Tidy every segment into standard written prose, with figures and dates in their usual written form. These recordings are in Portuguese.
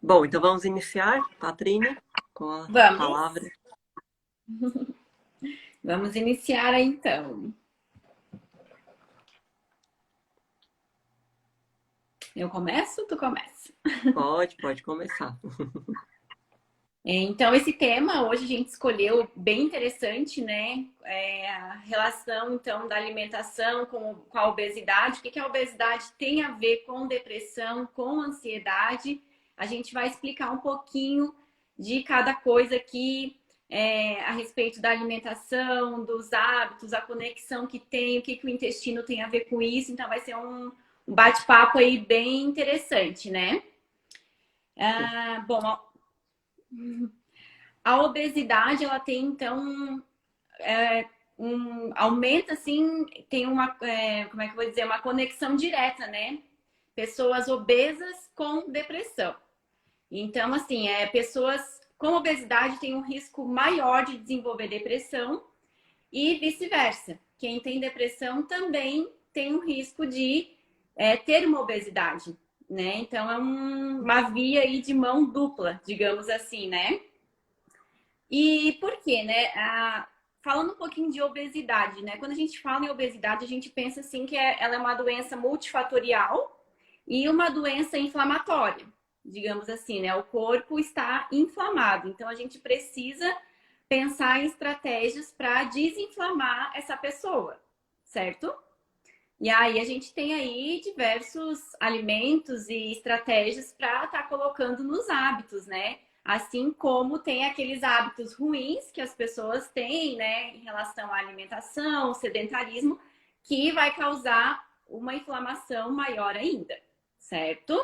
Bom, então vamos iniciar, Patrine, com a Vamos, palavra. vamos iniciar aí, então. Eu começo? Tu começa. Pode começar. Então, esse tema hoje a gente escolheu bem interessante, né? A relação, então, da alimentação com a obesidade. O que a obesidade tem a ver com depressão, com ansiedade? A gente vai explicar um pouquinho de cada coisa aqui, a respeito da alimentação, dos hábitos, a conexão que tem, o que o intestino tem a ver com isso. Então, vai ser um bate-papo aí bem interessante, né? Bom, a obesidade, ela tem, então, aumenta, assim, tem uma, como é que eu vou dizer, uma conexão direta, né? Pessoas obesas com depressão. Então, assim, pessoas com obesidade têm um risco maior de desenvolver depressão e vice-versa. Quem tem depressão também tem um risco de ter uma obesidade, né? Então, uma via aí de mão dupla, digamos assim, né? E por quê, né? Falando um pouquinho de obesidade, né? Quando a gente fala em obesidade, a gente pensa assim que ela é uma doença multifatorial e uma doença inflamatória, digamos assim, né? O corpo está inflamado, então a gente precisa pensar em estratégias para desinflamar essa pessoa, certo? E aí a gente tem aí diversos alimentos e estratégias para estar colocando nos hábitos, né? Assim como tem aqueles hábitos ruins que as pessoas têm, né, em relação à alimentação, sedentarismo, que vai causar uma inflamação maior ainda, certo?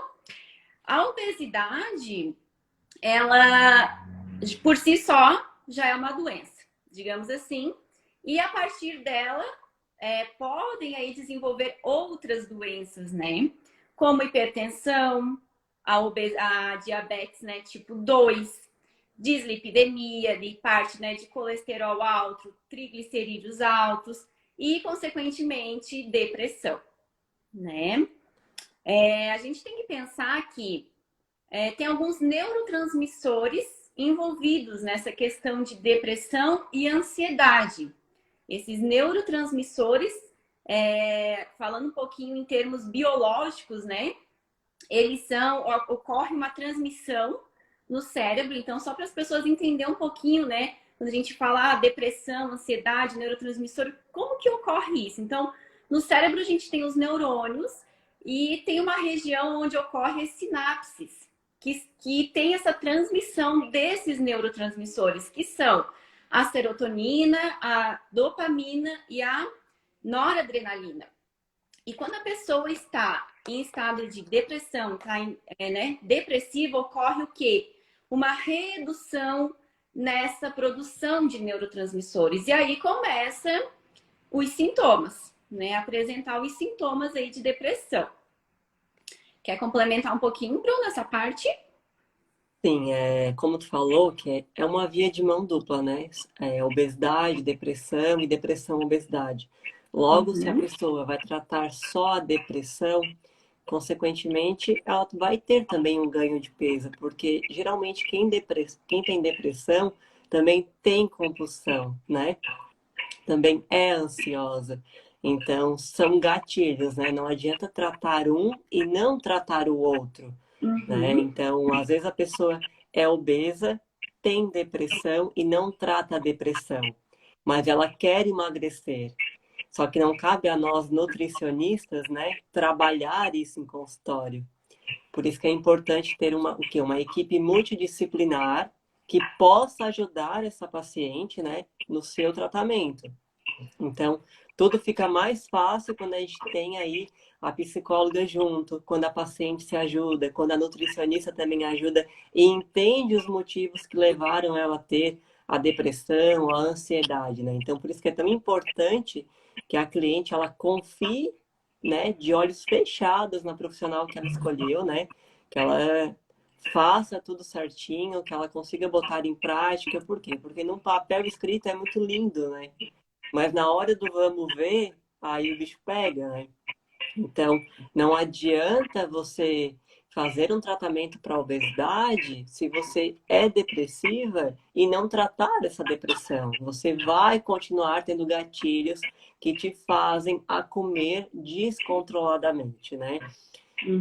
A obesidade, ela por si só já é uma doença, digamos assim, e a partir dela podem aí desenvolver outras doenças, né? Como hipertensão, a diabetes, né, tipo 2, dislipidemia, de parte, né, de colesterol alto, triglicerídeos altos e, consequentemente, depressão, né? A gente tem que pensar que tem alguns neurotransmissores envolvidos nessa questão de depressão e ansiedade. Esses neurotransmissores, falando um pouquinho em termos biológicos, né? Ocorre uma transmissão no cérebro. Então, só para as pessoas entenderem um pouquinho, né? Quando a gente fala depressão, ansiedade, neurotransmissor, como que ocorre isso? Então, no cérebro a gente tem os neurônios e tem uma região onde ocorrem as sinapses, que tem essa transmissão desses neurotransmissores, que são a serotonina, a dopamina e a noradrenalina. E quando a pessoa está em estado de depressão, está né, depressiva, ocorre o quê? Uma redução nessa produção de neurotransmissores. E aí começa os sintomas, né? Apresentar os sintomas aí de depressão. Quer complementar um pouquinho, Bruno, essa parte? Sim, como tu falou, que é uma via de mão dupla, né? Obesidade, depressão e depressão, obesidade. Logo, se a Uhum. pessoa vai tratar só a depressão, consequentemente, ela vai ter também um ganho de peso, porque geralmente quem tem depressão também tem compulsão, né? Também é ansiosa. Então, são gatilhos, né? Não adianta tratar um e não tratar o outro, né? Uhum. Então, às vezes a pessoa é obesa, tem depressão e não trata a depressão, mas ela quer emagrecer. Só que não cabe a nós, nutricionistas, né, trabalhar isso em consultório. Por isso que é importante ter o quê? Uma equipe multidisciplinar que possa ajudar essa paciente, né, no seu tratamento. Então, tudo fica mais fácil quando a gente tem aí a psicóloga junto, quando a paciente se ajuda, quando a nutricionista também ajuda e entende os motivos que levaram ela a ter a depressão, a ansiedade, né? Então, por isso que é tão importante que a cliente ela confie, né, de olhos fechados na profissional que ela escolheu, né? Que ela faça tudo certinho, que ela consiga botar em prática. Por quê? Porque num papel escrito é muito lindo, né? Mas na hora do vamos ver, aí o bicho pega, né? Então, não adianta você fazer um tratamento para obesidade se você é depressiva e não tratar essa depressão. Você vai continuar tendo gatilhos que te fazem a comer descontroladamente, né?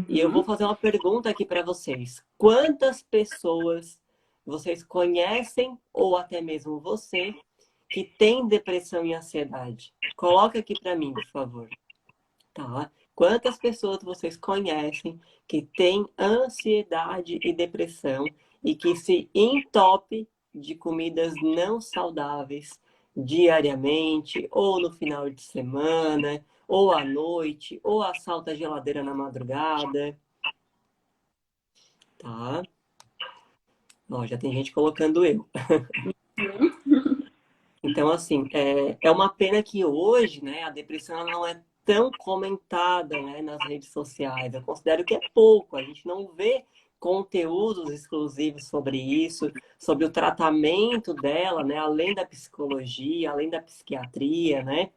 E eu vou Uhum. fazer uma pergunta aqui para vocês. Quantas pessoas vocês conhecem, ou até mesmo você, que tem depressão e ansiedade? Coloca aqui para mim, por favor. Tá? Quantas pessoas vocês conhecem que têm ansiedade e depressão e que se entope de comidas não saudáveis diariamente, ou no final de semana, ou à noite, ou assalta a geladeira na madrugada, tá? Ó, já tem gente colocando eu. Então, assim, é uma pena que hoje, né, a depressão ela não é tão comentada, né, nas redes sociais. Eu considero que é pouco. A gente não vê conteúdos exclusivos sobre isso, sobre o tratamento dela, né, além da psicologia, além da psiquiatria, né?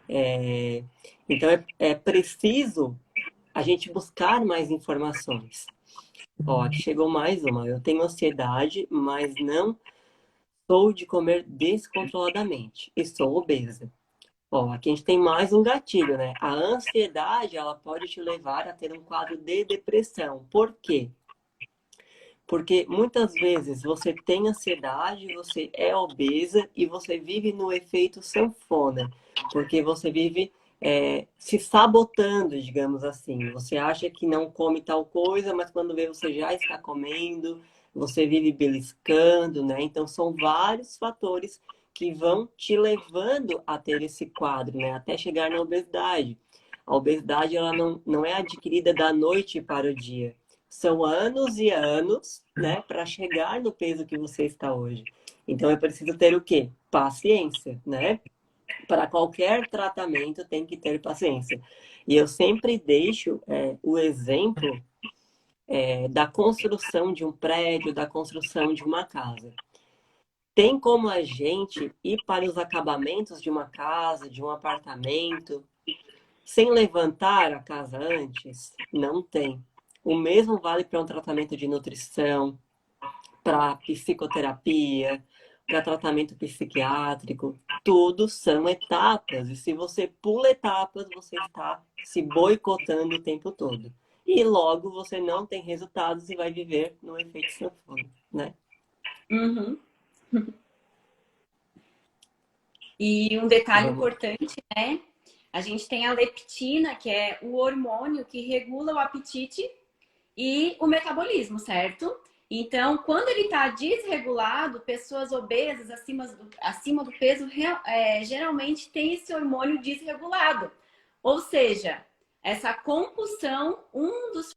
É, então, é preciso a gente buscar mais informações. Ó, aqui chegou mais uma. Eu tenho ansiedade, mas não sou de comer descontroladamente e sou obesa. Ó, aqui a gente tem mais um gatilho, né? A ansiedade, ela pode te levar a ter um quadro de depressão. Por quê? Porque muitas vezes você tem ansiedade, você é obesa e você vive no efeito sanfona, porque você vive se sabotando, digamos assim. Você acha que não come tal coisa, mas quando vê você já está comendo, você vive beliscando, né? Então são vários fatores que vão te levando a ter esse quadro, né? Até chegar na obesidade. A obesidade ela não é adquirida da noite para o dia. São anos e anos, né, para chegar no peso que você está hoje. Então é preciso ter o quê? Paciência, né? Para qualquer tratamento tem que ter paciência. E eu sempre deixo o exemplo da construção de um prédio, da construção de uma casa. Tem como a gente ir para os acabamentos de uma casa, de um apartamento, sem levantar a casa antes? Não tem. O mesmo vale para um tratamento de nutrição, para psicoterapia, para tratamento psiquiátrico. Tudo são etapas. E se você pula etapas, você está se boicotando o tempo todo. E logo você não tem resultados e vai viver no efeito sanfona, né? Uhum. E um detalhe Vamos. importante, né? A gente tem a leptina, que é o hormônio que regula o apetite e o metabolismo, certo? Então, quando ele está desregulado, pessoas obesas acima do peso geralmente tem esse hormônio desregulado. Ou seja, essa compulsão, um dos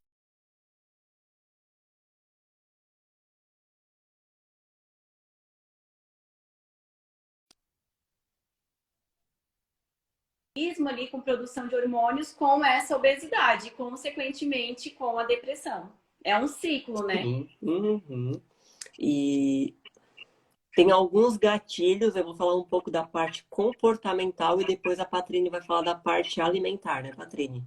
mecanismos ali com produção de hormônios com essa obesidade, consequentemente com a depressão. É um ciclo, né? Sim. Uhum. E tem alguns gatilhos, eu vou falar um pouco da parte comportamental e depois a Patrine vai falar da parte alimentar, né, Patrine?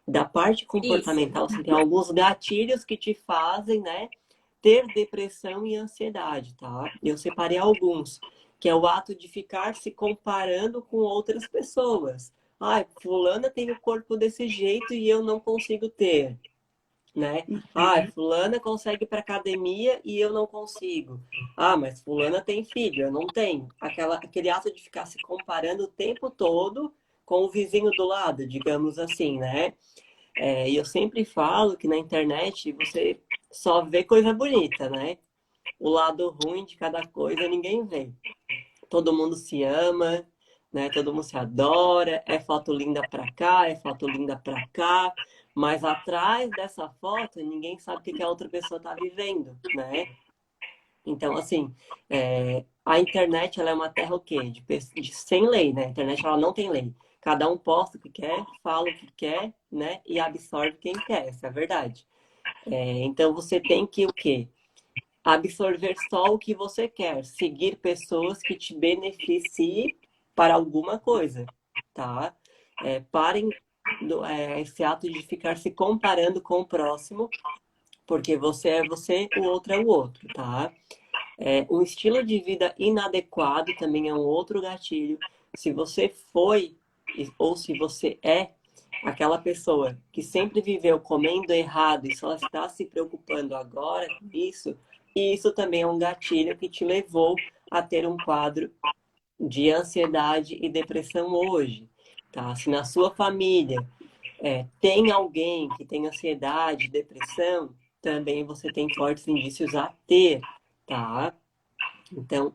Da parte Isso. comportamental, assim, tem alguns gatilhos que te fazem, né, ter depressão e ansiedade, tá? Eu separei alguns, que é o ato de ficar se comparando com outras pessoas. Ai, fulana tem o corpo desse jeito e eu não consigo ter, né? Ah, fulana consegue ir para academia e eu não consigo. Ah, mas fulana tem filho, eu não tenho. Aquele ato de ficar se comparando o tempo todo com o vizinho do lado, digamos assim, né? E eu sempre falo que na internet você só vê coisa bonita, né? O lado ruim de cada coisa ninguém vê. Todo mundo se ama, né? Todo mundo se adora, é foto linda pra cá, é foto linda pra cá, mas atrás dessa foto ninguém sabe o que que a outra pessoa tá vivendo, né? Então, assim, a internet ela é uma terra o quê? Sem lei, né? A internet ela não tem lei. Cada um posta o que quer, fala o que quer, né? E absorve quem quer, essa é a verdade. Então você tem que o quê? Absorver só o que você quer, seguir pessoas que te beneficiem para alguma coisa, tá? Parem esse ato de ficar se comparando com o próximo, porque você é você, o outro é o outro, tá? Um estilo de vida inadequado também é um outro gatilho. Se você foi ou se você é aquela pessoa que sempre viveu comendo errado e só está se preocupando agora com isso, isso também é um gatilho que te levou a ter um quadro de ansiedade e depressão hoje, tá? Se na sua família tem alguém que tem ansiedade, depressão, também você tem fortes indícios a ter, tá? Então,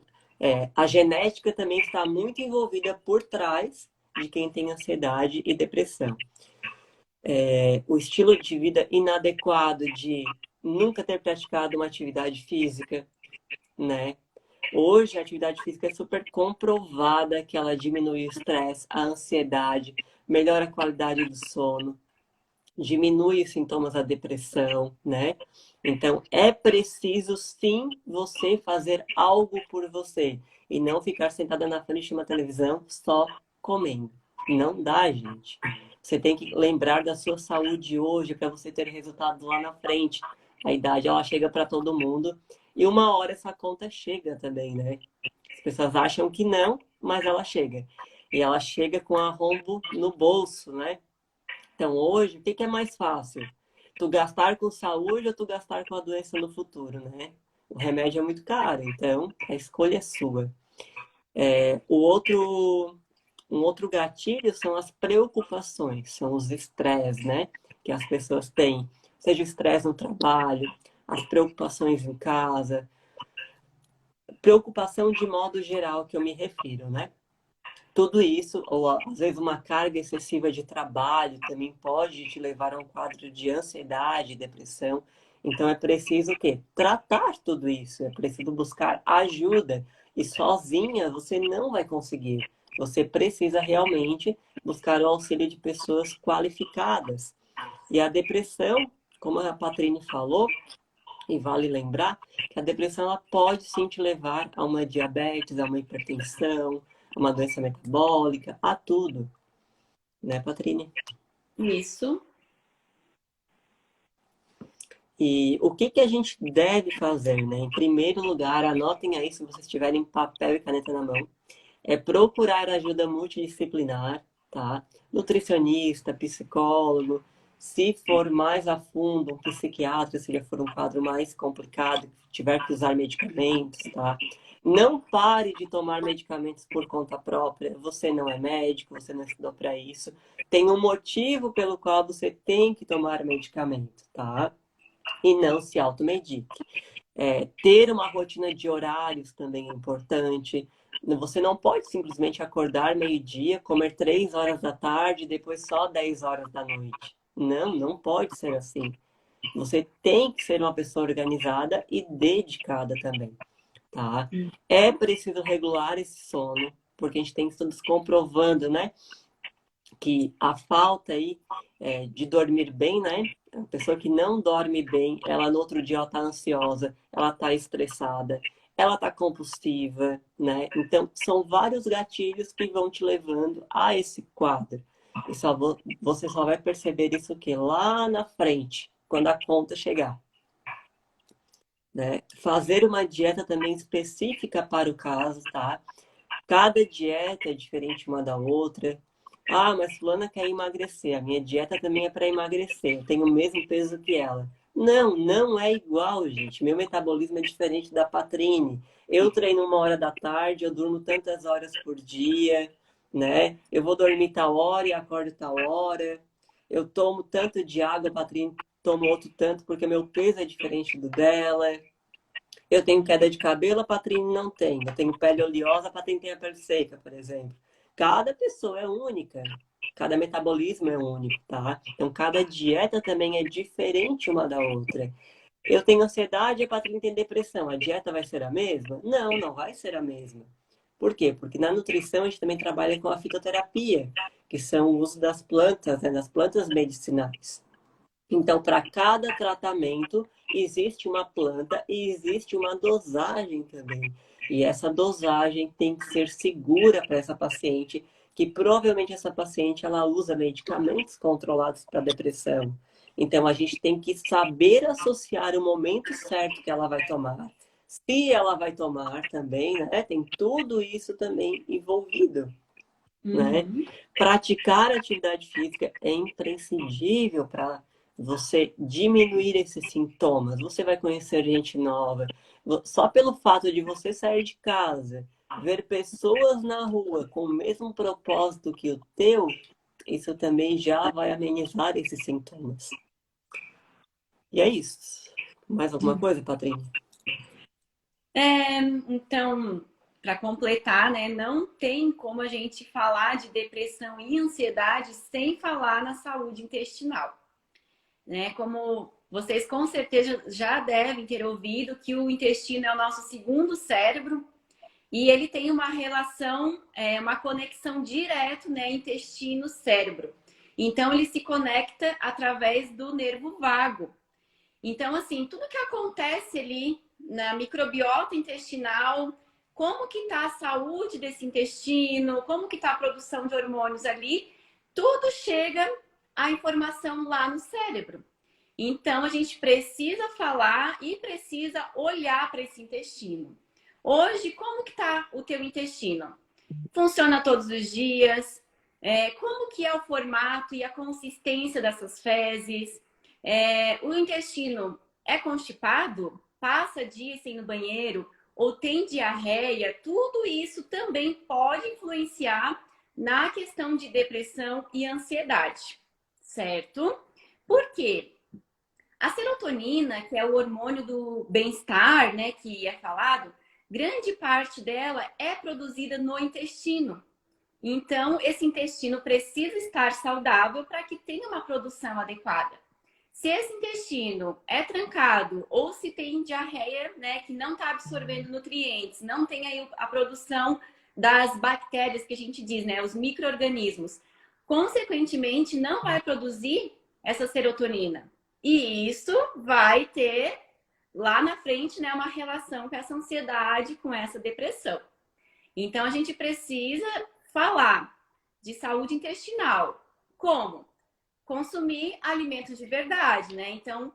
a genética também está muito envolvida por trás de quem tem ansiedade e depressão. O estilo de vida inadequado de nunca ter praticado uma atividade física, né? Hoje, a atividade física é super comprovada que ela diminui o estresse, a ansiedade, melhora a qualidade do sono, diminui os sintomas da depressão, né? Então, é preciso sim você fazer algo por você e não ficar sentada na frente de uma televisão só comendo. Não dá, gente. Você tem que lembrar da sua saúde hoje para você ter resultado lá na frente. A idade, ela chega para todo mundo e uma hora essa conta chega também, né? As pessoas acham que não, mas ela chega. E ela chega com arrombo no bolso, né? Então, hoje, o que é mais fácil? Tu gastar com saúde ou tu gastar com a doença no futuro, né? O remédio é muito caro, então a escolha é sua. Um outro gatilho são as preocupações, são os estresses, né? Que as pessoas têm. Seja o estresse no trabalho, as preocupações em casa. Preocupação de modo geral que eu me refiro, né? Tudo isso, ou às vezes uma carga excessiva de trabalho, também pode te levar a um quadro de ansiedade, depressão. Então é preciso o quê? Tratar tudo isso, é preciso buscar ajuda. E sozinha você não vai conseguir. Você precisa realmente buscar o auxílio de pessoas qualificadas. E a depressão, como a Patrine falou, e vale lembrar que a depressão ela pode sim te levar a uma diabetes, a uma hipertensão, a uma doença metabólica, a tudo. Né, Patrine? Isso. E o que a gente deve fazer, né? Em primeiro lugar, anotem aí se vocês tiverem papel e caneta na mão, é procurar ajuda multidisciplinar, tá? Nutricionista, psicólogo, se for mais a fundo, um psiquiatra, se já for um quadro mais complicado, tiver que usar medicamentos, tá? Não pare de tomar medicamentos por conta própria. Você não é médico, você não estudou para isso. Tem um motivo pelo qual você tem que tomar medicamento, tá? E não se automedique. Ter uma rotina de horários também é importante. Você não pode simplesmente acordar meio-dia, comer 3 horas da tarde e depois só 10 horas da noite. Não, não pode ser assim. Você tem que ser uma pessoa organizada e dedicada também, tá? É preciso regular esse sono, porque a gente tem estudos comprovando, né, que a falta aí de dormir bem, né? A pessoa que não dorme bem, ela no outro dia ela tá ansiosa, ela tá estressada, ela tá compulsiva, né? Então, são vários gatilhos que vão te levando a esse quadro. E você só vai perceber isso o quê? Lá na frente, quando a conta chegar. Né? Fazer uma dieta também específica para o caso, tá? Cada dieta é diferente uma da outra. Ah, mas fulana quer emagrecer. A minha dieta também é para emagrecer. Eu tenho o mesmo peso que ela. Não, não é igual, gente. Meu metabolismo é diferente da Patrine. Eu treino 1 hora da tarde, eu durmo tantas horas por dia, né? Eu vou dormir tal hora e acordo tal hora. Eu tomo tanto de água, a Patrine toma outro tanto, porque meu peso é diferente do dela. Eu tenho queda de cabelo, a Patrine não tem. Eu tenho pele oleosa, a Patrine tem a pele seca, por exemplo. Cada pessoa é única. Cada metabolismo é único, tá? Então, cada dieta também é diferente uma da outra. Eu tenho ansiedade, a Patrine tem depressão. A dieta vai ser a mesma? Não, não vai ser a mesma. Por quê? Porque na nutrição a gente também trabalha com a fitoterapia, que são o uso das plantas, né, das plantas medicinais. Então, para cada tratamento, existe uma planta e existe uma dosagem também. E essa dosagem tem que ser segura para essa paciente que provavelmente essa paciente ela usa medicamentos controlados para depressão. Então, a gente tem que saber associar o momento certo que ela vai tomar. Se ela vai tomar também, né? Tem tudo isso também envolvido, né? Praticar atividade física é imprescindível para você diminuir esses sintomas. Você vai conhecer gente nova. Só pelo fato de você sair de casa, ver pessoas na rua com o mesmo propósito que o teu, isso também já vai amenizar esses sintomas. E é isso. Mais alguma coisa, Patrícia? Então, para completar, né, não tem como a gente falar de depressão e ansiedade sem falar na saúde intestinal, né? Como vocês com certeza já devem ter ouvido que o intestino é o nosso segundo cérebro e ele tem uma relação, uma conexão direta, né, intestino-cérebro. Então, ele se conecta através do nervo vago. Então, assim, tudo que acontece ali na microbiota intestinal, como que está a saúde desse intestino, como que está a produção de hormônios ali, tudo chega a informação lá no cérebro. Então, a gente precisa falar e precisa olhar para esse intestino. Hoje, como que está o teu intestino? Funciona todos os dias? Como que é o formato e a consistência dessas fezes? O intestino é constipado? Passa dias sem ir no banheiro? Ou tem diarreia? Tudo isso também pode influenciar na questão de depressão e ansiedade, certo? Por quê? A serotonina, que é o hormônio do bem-estar, né, que é falado, grande parte dela é produzida no intestino. Então, esse intestino precisa estar saudável para que tenha uma produção adequada. Se esse intestino é trancado ou se tem diarreia, né, que não está absorvendo nutrientes, não tem aí a produção das bactérias que a gente diz, né, os micro-organismos, consequentemente não vai produzir essa serotonina. E isso vai ter lá na frente, né, uma relação com essa ansiedade, com essa depressão. Então, a gente precisa falar de saúde intestinal. Como? Consumir alimentos de verdade, né? Então,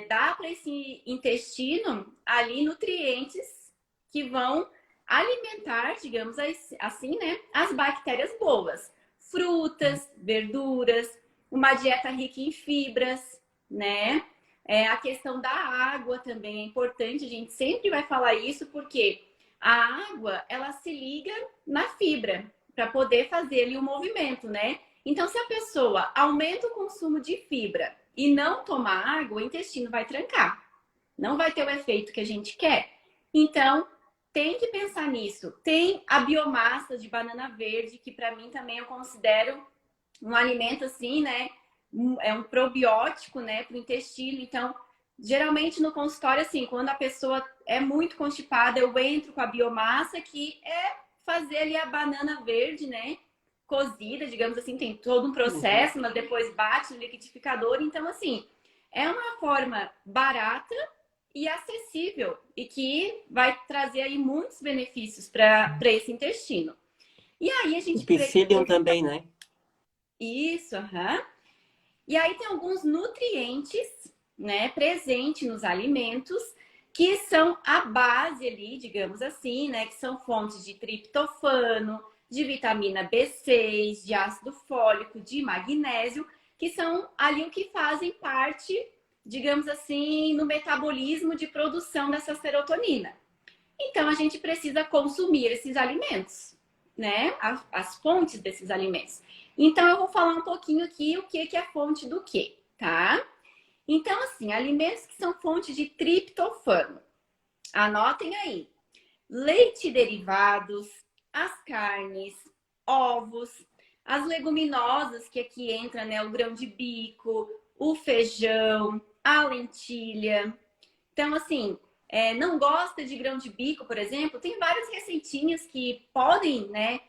dá para esse intestino ali nutrientes que vão alimentar, digamos assim, né? As bactérias boas. Frutas, verduras, uma dieta rica em fibras, né? A questão da água também é importante, a gente sempre vai falar isso, porque a água, ela se liga na fibra, para poder fazer ali o movimento, né? Então, se a pessoa aumenta o consumo de fibra e não toma água, o intestino vai trancar. Não vai ter o efeito que a gente quer. Então, tem que pensar nisso. Tem a biomassa de banana verde, que para mim também eu considero um alimento assim, né? É um probiótico, né, para o intestino. Então, geralmente no consultório, assim, quando a pessoa é muito constipada, eu entro com a biomassa, que é fazer ali a banana verde, né? Cozida, digamos assim, tem todo um processo, mas depois bate no liquidificador. Então, assim, é uma forma barata e acessível e que vai trazer aí muitos benefícios para esse intestino. E aí a gente... O psyllium também, né? Isso, aham. E aí tem alguns nutrientes, né, presentes nos alimentos que são a base ali, digamos assim, né, que são fontes de triptofano, de vitamina B6, de ácido fólico, de magnésio, que são ali o que fazem parte, digamos assim, no metabolismo de produção dessa serotonina. Então, a gente precisa consumir esses alimentos, né? As fontes desses alimentos. Então, eu vou falar um pouquinho aqui o que é fonte do quê, tá? Então, assim, alimentos que são fonte de triptofano. Anotem aí. Leite e derivados, as carnes, ovos, as leguminosas, que aqui entra, né, o grão de bico, o feijão, a lentilha. Então, assim, não gosta de grão de bico, por exemplo, tem várias receitinhas que podem, né,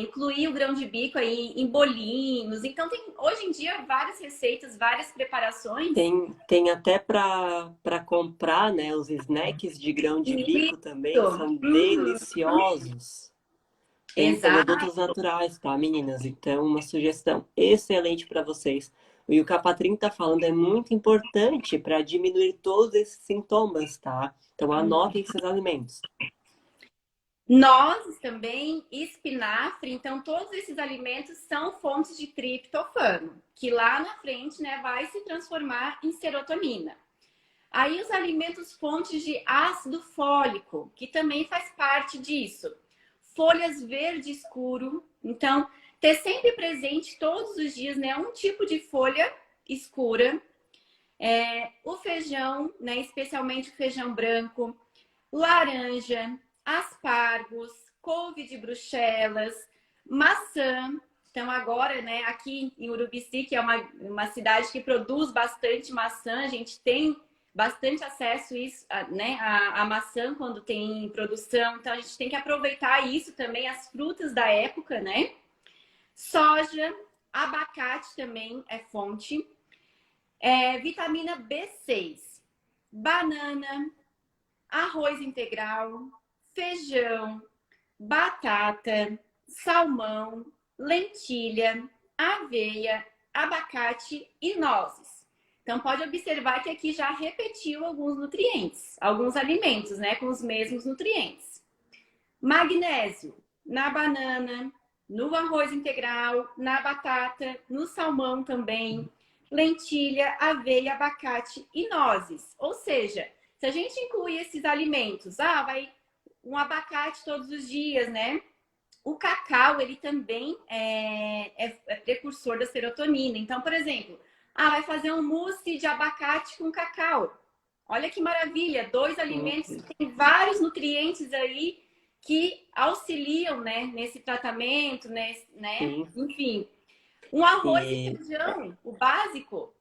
incluir o grão de bico aí em bolinhos. Então, tem hoje em dia várias receitas, várias preparações. Tem até para comprar, né? Os snacks de grão de bico também são deliciosos. Tem Exato. produtos naturais, tá, meninas? Então, uma sugestão excelente para vocês. O que o Capatrin está falando é muito importante para diminuir todos esses sintomas, tá? Então, anotem esses alimentos. Nozes também, espinafre, então todos esses alimentos são fontes de triptofano, que lá na frente, né, vai se transformar em serotonina. Aí os alimentos fontes de ácido fólico, que também faz parte disso. Folhas verde escuro, então ter sempre presente todos os dias, né, um tipo de folha escura. O feijão, né, especialmente o feijão branco, laranja, aspargos, couve de Bruxelas, maçã. Então, agora, né, aqui em Urubici, que é uma cidade que produz bastante maçã, a gente tem bastante acesso isso, né, a maçã quando tem produção. Então, a gente tem que aproveitar isso também, as frutas da época, né? Soja, abacate também é fonte. Vitamina B6, banana, arroz integral, feijão, batata, salmão, lentilha, aveia, abacate e nozes. Então, pode observar que aqui já repetiu alguns nutrientes, alguns alimentos, né, com os mesmos nutrientes. Magnésio, na banana, no arroz integral, na batata, no salmão também, lentilha, aveia, abacate e nozes. Ou seja, se a gente inclui esses alimentos, vai um abacate todos os dias, né? O cacau, ele também é precursor da serotonina. Então, por exemplo, vai fazer um mousse de abacate com cacau. Olha que maravilha, dois alimentos que têm vários nutrientes aí que auxiliam, né, nesse tratamento, né? Sim. Enfim, um arroz e E feijão, o básico,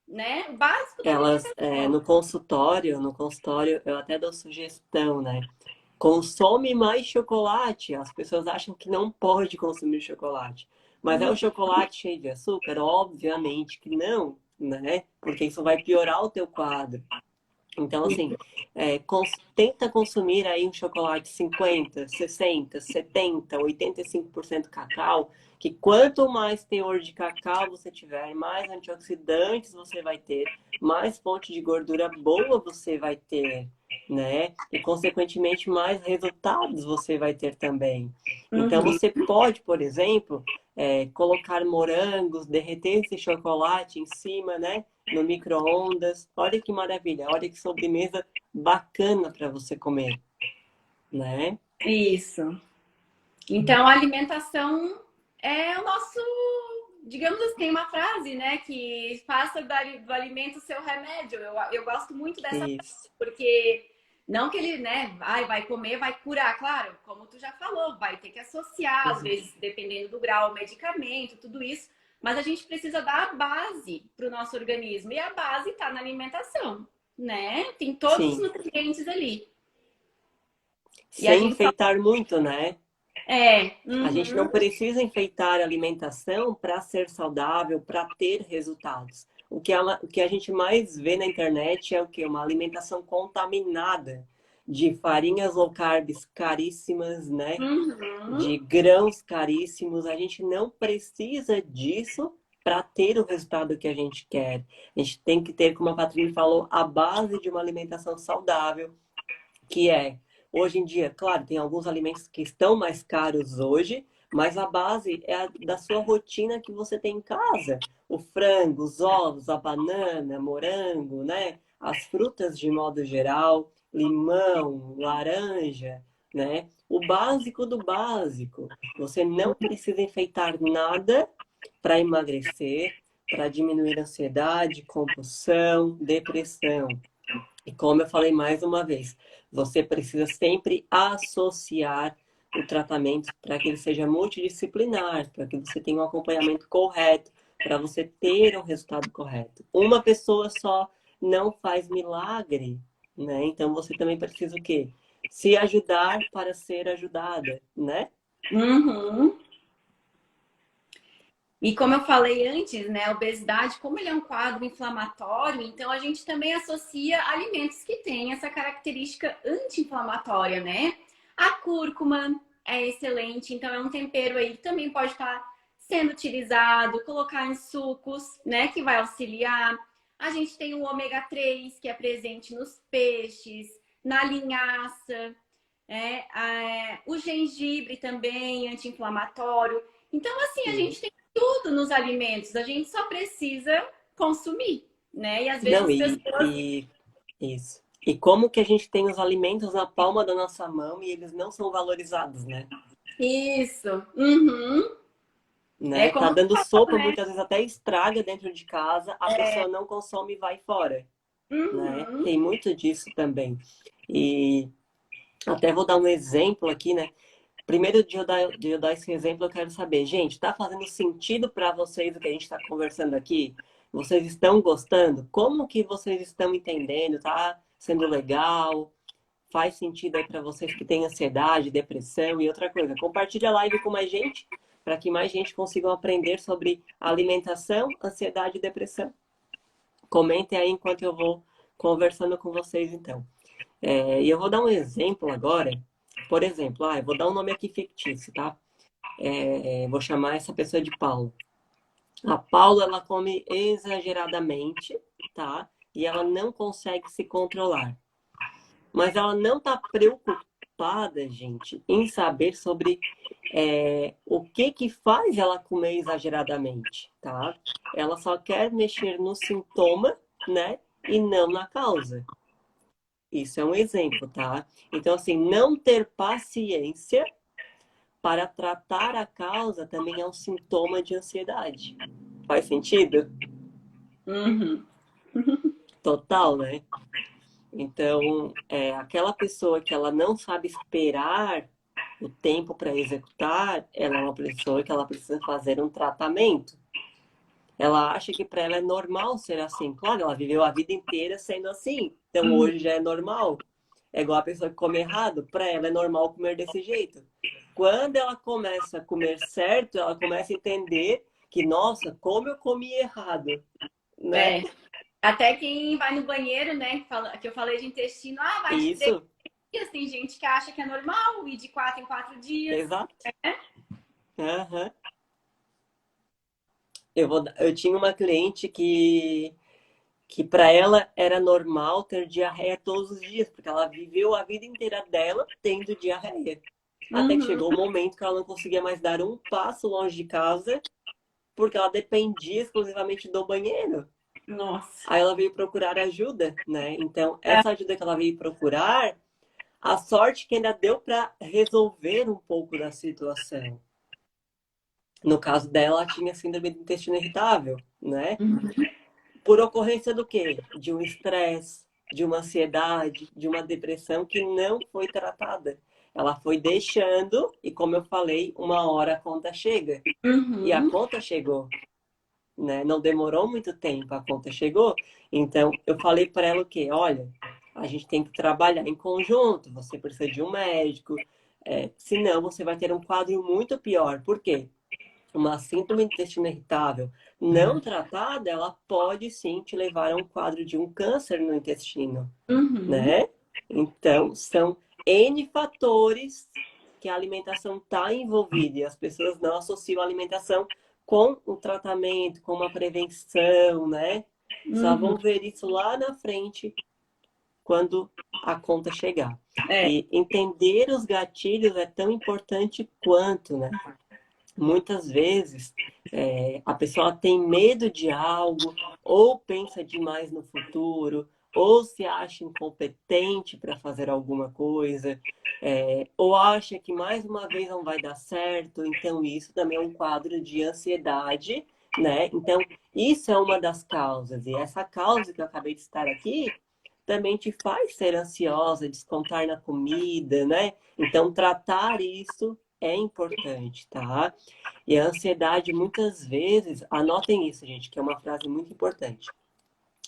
né? O básico da elas, alimentação. no consultório, eu até dou sugestão, né? Consome mais chocolate. As pessoas acham que não pode consumir chocolate. Mas é o chocolate cheio de açúcar? Obviamente que não, né? Porque isso vai piorar o teu quadro. Então, assim, tenta consumir aí um chocolate 50, 60, 70, 85% cacau, que quanto mais teor de cacau você tiver, mais antioxidantes você vai ter, mais fonte de gordura boa você vai ter, né? E, consequentemente, mais resultados você vai ter também. Então, Uhum. você pode, por exemplo, colocar morangos, derreter esse chocolate em cima, né? No micro-ondas. Olha que maravilha, olha que sobremesa bacana para você comer, né? Isso. Então, a alimentação é o nosso, digamos assim, tem uma frase, né, que faça do alimento o seu remédio. Eu gosto muito dessa frase, Isso. porque não que ele, né, vai comer, vai curar, claro, como tu já falou, vai ter que associar, às Uhum. vezes, dependendo do grau, medicamento, tudo isso, mas a gente precisa dar a base para o nosso organismo, e a base está na alimentação, né? Tem todos os Sim, nutrientes ali. E a sem gente só... enfeitar muito, né? A gente não Uhum. precisa enfeitar a alimentação para ser saudável, para ter resultados. O que a gente mais vê na internet é o que? Uma alimentação contaminada de farinhas low carbs caríssimas, né? Uhum. De grãos caríssimos. A gente não precisa disso para ter o resultado que a gente quer. A gente tem que ter, como a Patrícia falou, a base de uma alimentação saudável, que é, hoje em dia, claro, tem alguns alimentos que estão mais caros hoje, mas a base é a da sua rotina que você tem em casa. O frango, os ovos, a banana, morango, né? As frutas de modo geral, limão, laranja, né? O básico do básico. Você não precisa enfeitar nada para emagrecer, para diminuir ansiedade, compulsão, depressão. E como eu falei mais uma vez, você precisa sempre associar o tratamento para que ele seja multidisciplinar, para que você tenha um acompanhamento correto, para você ter um resultado correto. Uma pessoa só não faz milagre, né? Então você também precisa o quê? Se ajudar para ser ajudada, né? Uhum. E como eu falei antes, né, a obesidade, como ele é um quadro inflamatório, então a gente também associa alimentos que têm essa característica anti-inflamatória, né? A cúrcuma, é excelente. Então, é um tempero aí que também pode estar sendo utilizado, colocar em sucos, né, que vai auxiliar. A gente tem o ômega 3, que é presente nos peixes, na linhaça, o gengibre também, anti-inflamatório. Então, assim, a Sim. gente tem tudo nos alimentos, a gente só precisa consumir, né? E às vezes Não, as pessoas. isso. E como que a gente tem os alimentos na palma da nossa mão e eles não são valorizados, né? Isso. Uhum. É Né? Tá como tu dando falou, sopa, né? muitas vezes até estraga dentro de casa, a pessoa não consome e vai fora, né? Uhum. Tem muito disso também. E até vou dar um exemplo aqui, né? Primeiro de eu dar esse exemplo, eu quero saber, gente, tá fazendo sentido para vocês o que a gente está conversando aqui? Vocês estão gostando? Como que vocês estão entendendo? Tá sendo legal? Faz sentido aí para vocês que têm ansiedade, depressão e outra coisa? Compartilha a live com mais gente, para que mais gente consiga aprender sobre alimentação, ansiedade e depressão. Comentem aí enquanto eu vou conversando com vocês, então. E eu vou dar um exemplo agora. Por exemplo, eu vou dar um nome aqui fictício, tá? Vou chamar essa pessoa de Paulo. A Paula, ela come exageradamente, tá? E ela não consegue se controlar. Mas ela não está preocupada, gente, em saber sobre o que que faz ela comer exageradamente, tá? Ela só quer mexer no sintoma, né? E não na causa. Isso é um exemplo, tá? Então, assim, não ter paciência para tratar a causa também é um sintoma de ansiedade. Faz sentido? Uhum. Total, né? Então, aquela pessoa que ela não sabe esperar o tempo para executar, ela é uma pessoa que ela precisa fazer um tratamento. Ela acha que para ela é normal ser assim. Claro, ela viveu a vida inteira sendo assim. Então, hoje já é normal. É igual a pessoa que come errado, para ela é normal comer desse jeito. Quando ela começa a comer certo, ela começa a entender que, nossa, como eu comi errado, né? É. Até quem vai no banheiro, né? Que eu falei de intestino, vai de 3 Isso, dias. Tem gente que acha que é normal e de 4 em 4 dias. exato. Aham. Eu tinha uma cliente que para ela era normal ter diarreia todos os dias, porque ela viveu a vida inteira dela tendo diarreia. Até que Uhum. chegou o momento que ela não conseguia mais dar um passo longe de casa, porque ela dependia exclusivamente do banheiro. Nossa. Aí ela veio procurar ajuda, né? Então, É. essa ajuda que ela veio procurar, a sorte que ainda deu para resolver um pouco da situação. No caso dela, ela tinha síndrome do intestino irritável, né? Uhum. Por ocorrência do quê? De um estresse, de uma ansiedade, de uma depressão que não foi tratada. Ela foi deixando e, como eu falei, uma hora a conta chega. E a Uhum. conta chegou, né? Não demorou muito tempo, a conta chegou. Então, eu falei para ela o quê? Olha, a gente tem que trabalhar em conjunto. Você precisa de um médico, senão você vai ter um quadro muito pior. Por quê? Uma síndrome do intestino irritável não tratada, ela pode sim te levar a um quadro de um câncer no intestino, Uhum. né? Então, são N fatores que a alimentação está envolvida e as pessoas não associam a alimentação com o tratamento, com uma prevenção, né? Só Uhum. vão ver isso lá na frente quando a conta chegar. É. E entender os gatilhos é tão importante quanto, né? Muitas vezes a pessoa tem medo de algo, ou pensa demais no futuro, ou se acha incompetente para fazer alguma coisa, ou acha que mais uma vez não vai dar certo. Então, isso também é um quadro de ansiedade, né? Então, isso é uma das causas. E essa causa que eu acabei de estar aqui também te faz ser ansiosa, descontar na comida, né? Então, tratar isso é importante, tá? E a ansiedade, muitas vezes, anotem isso, gente, que é uma frase muito importante.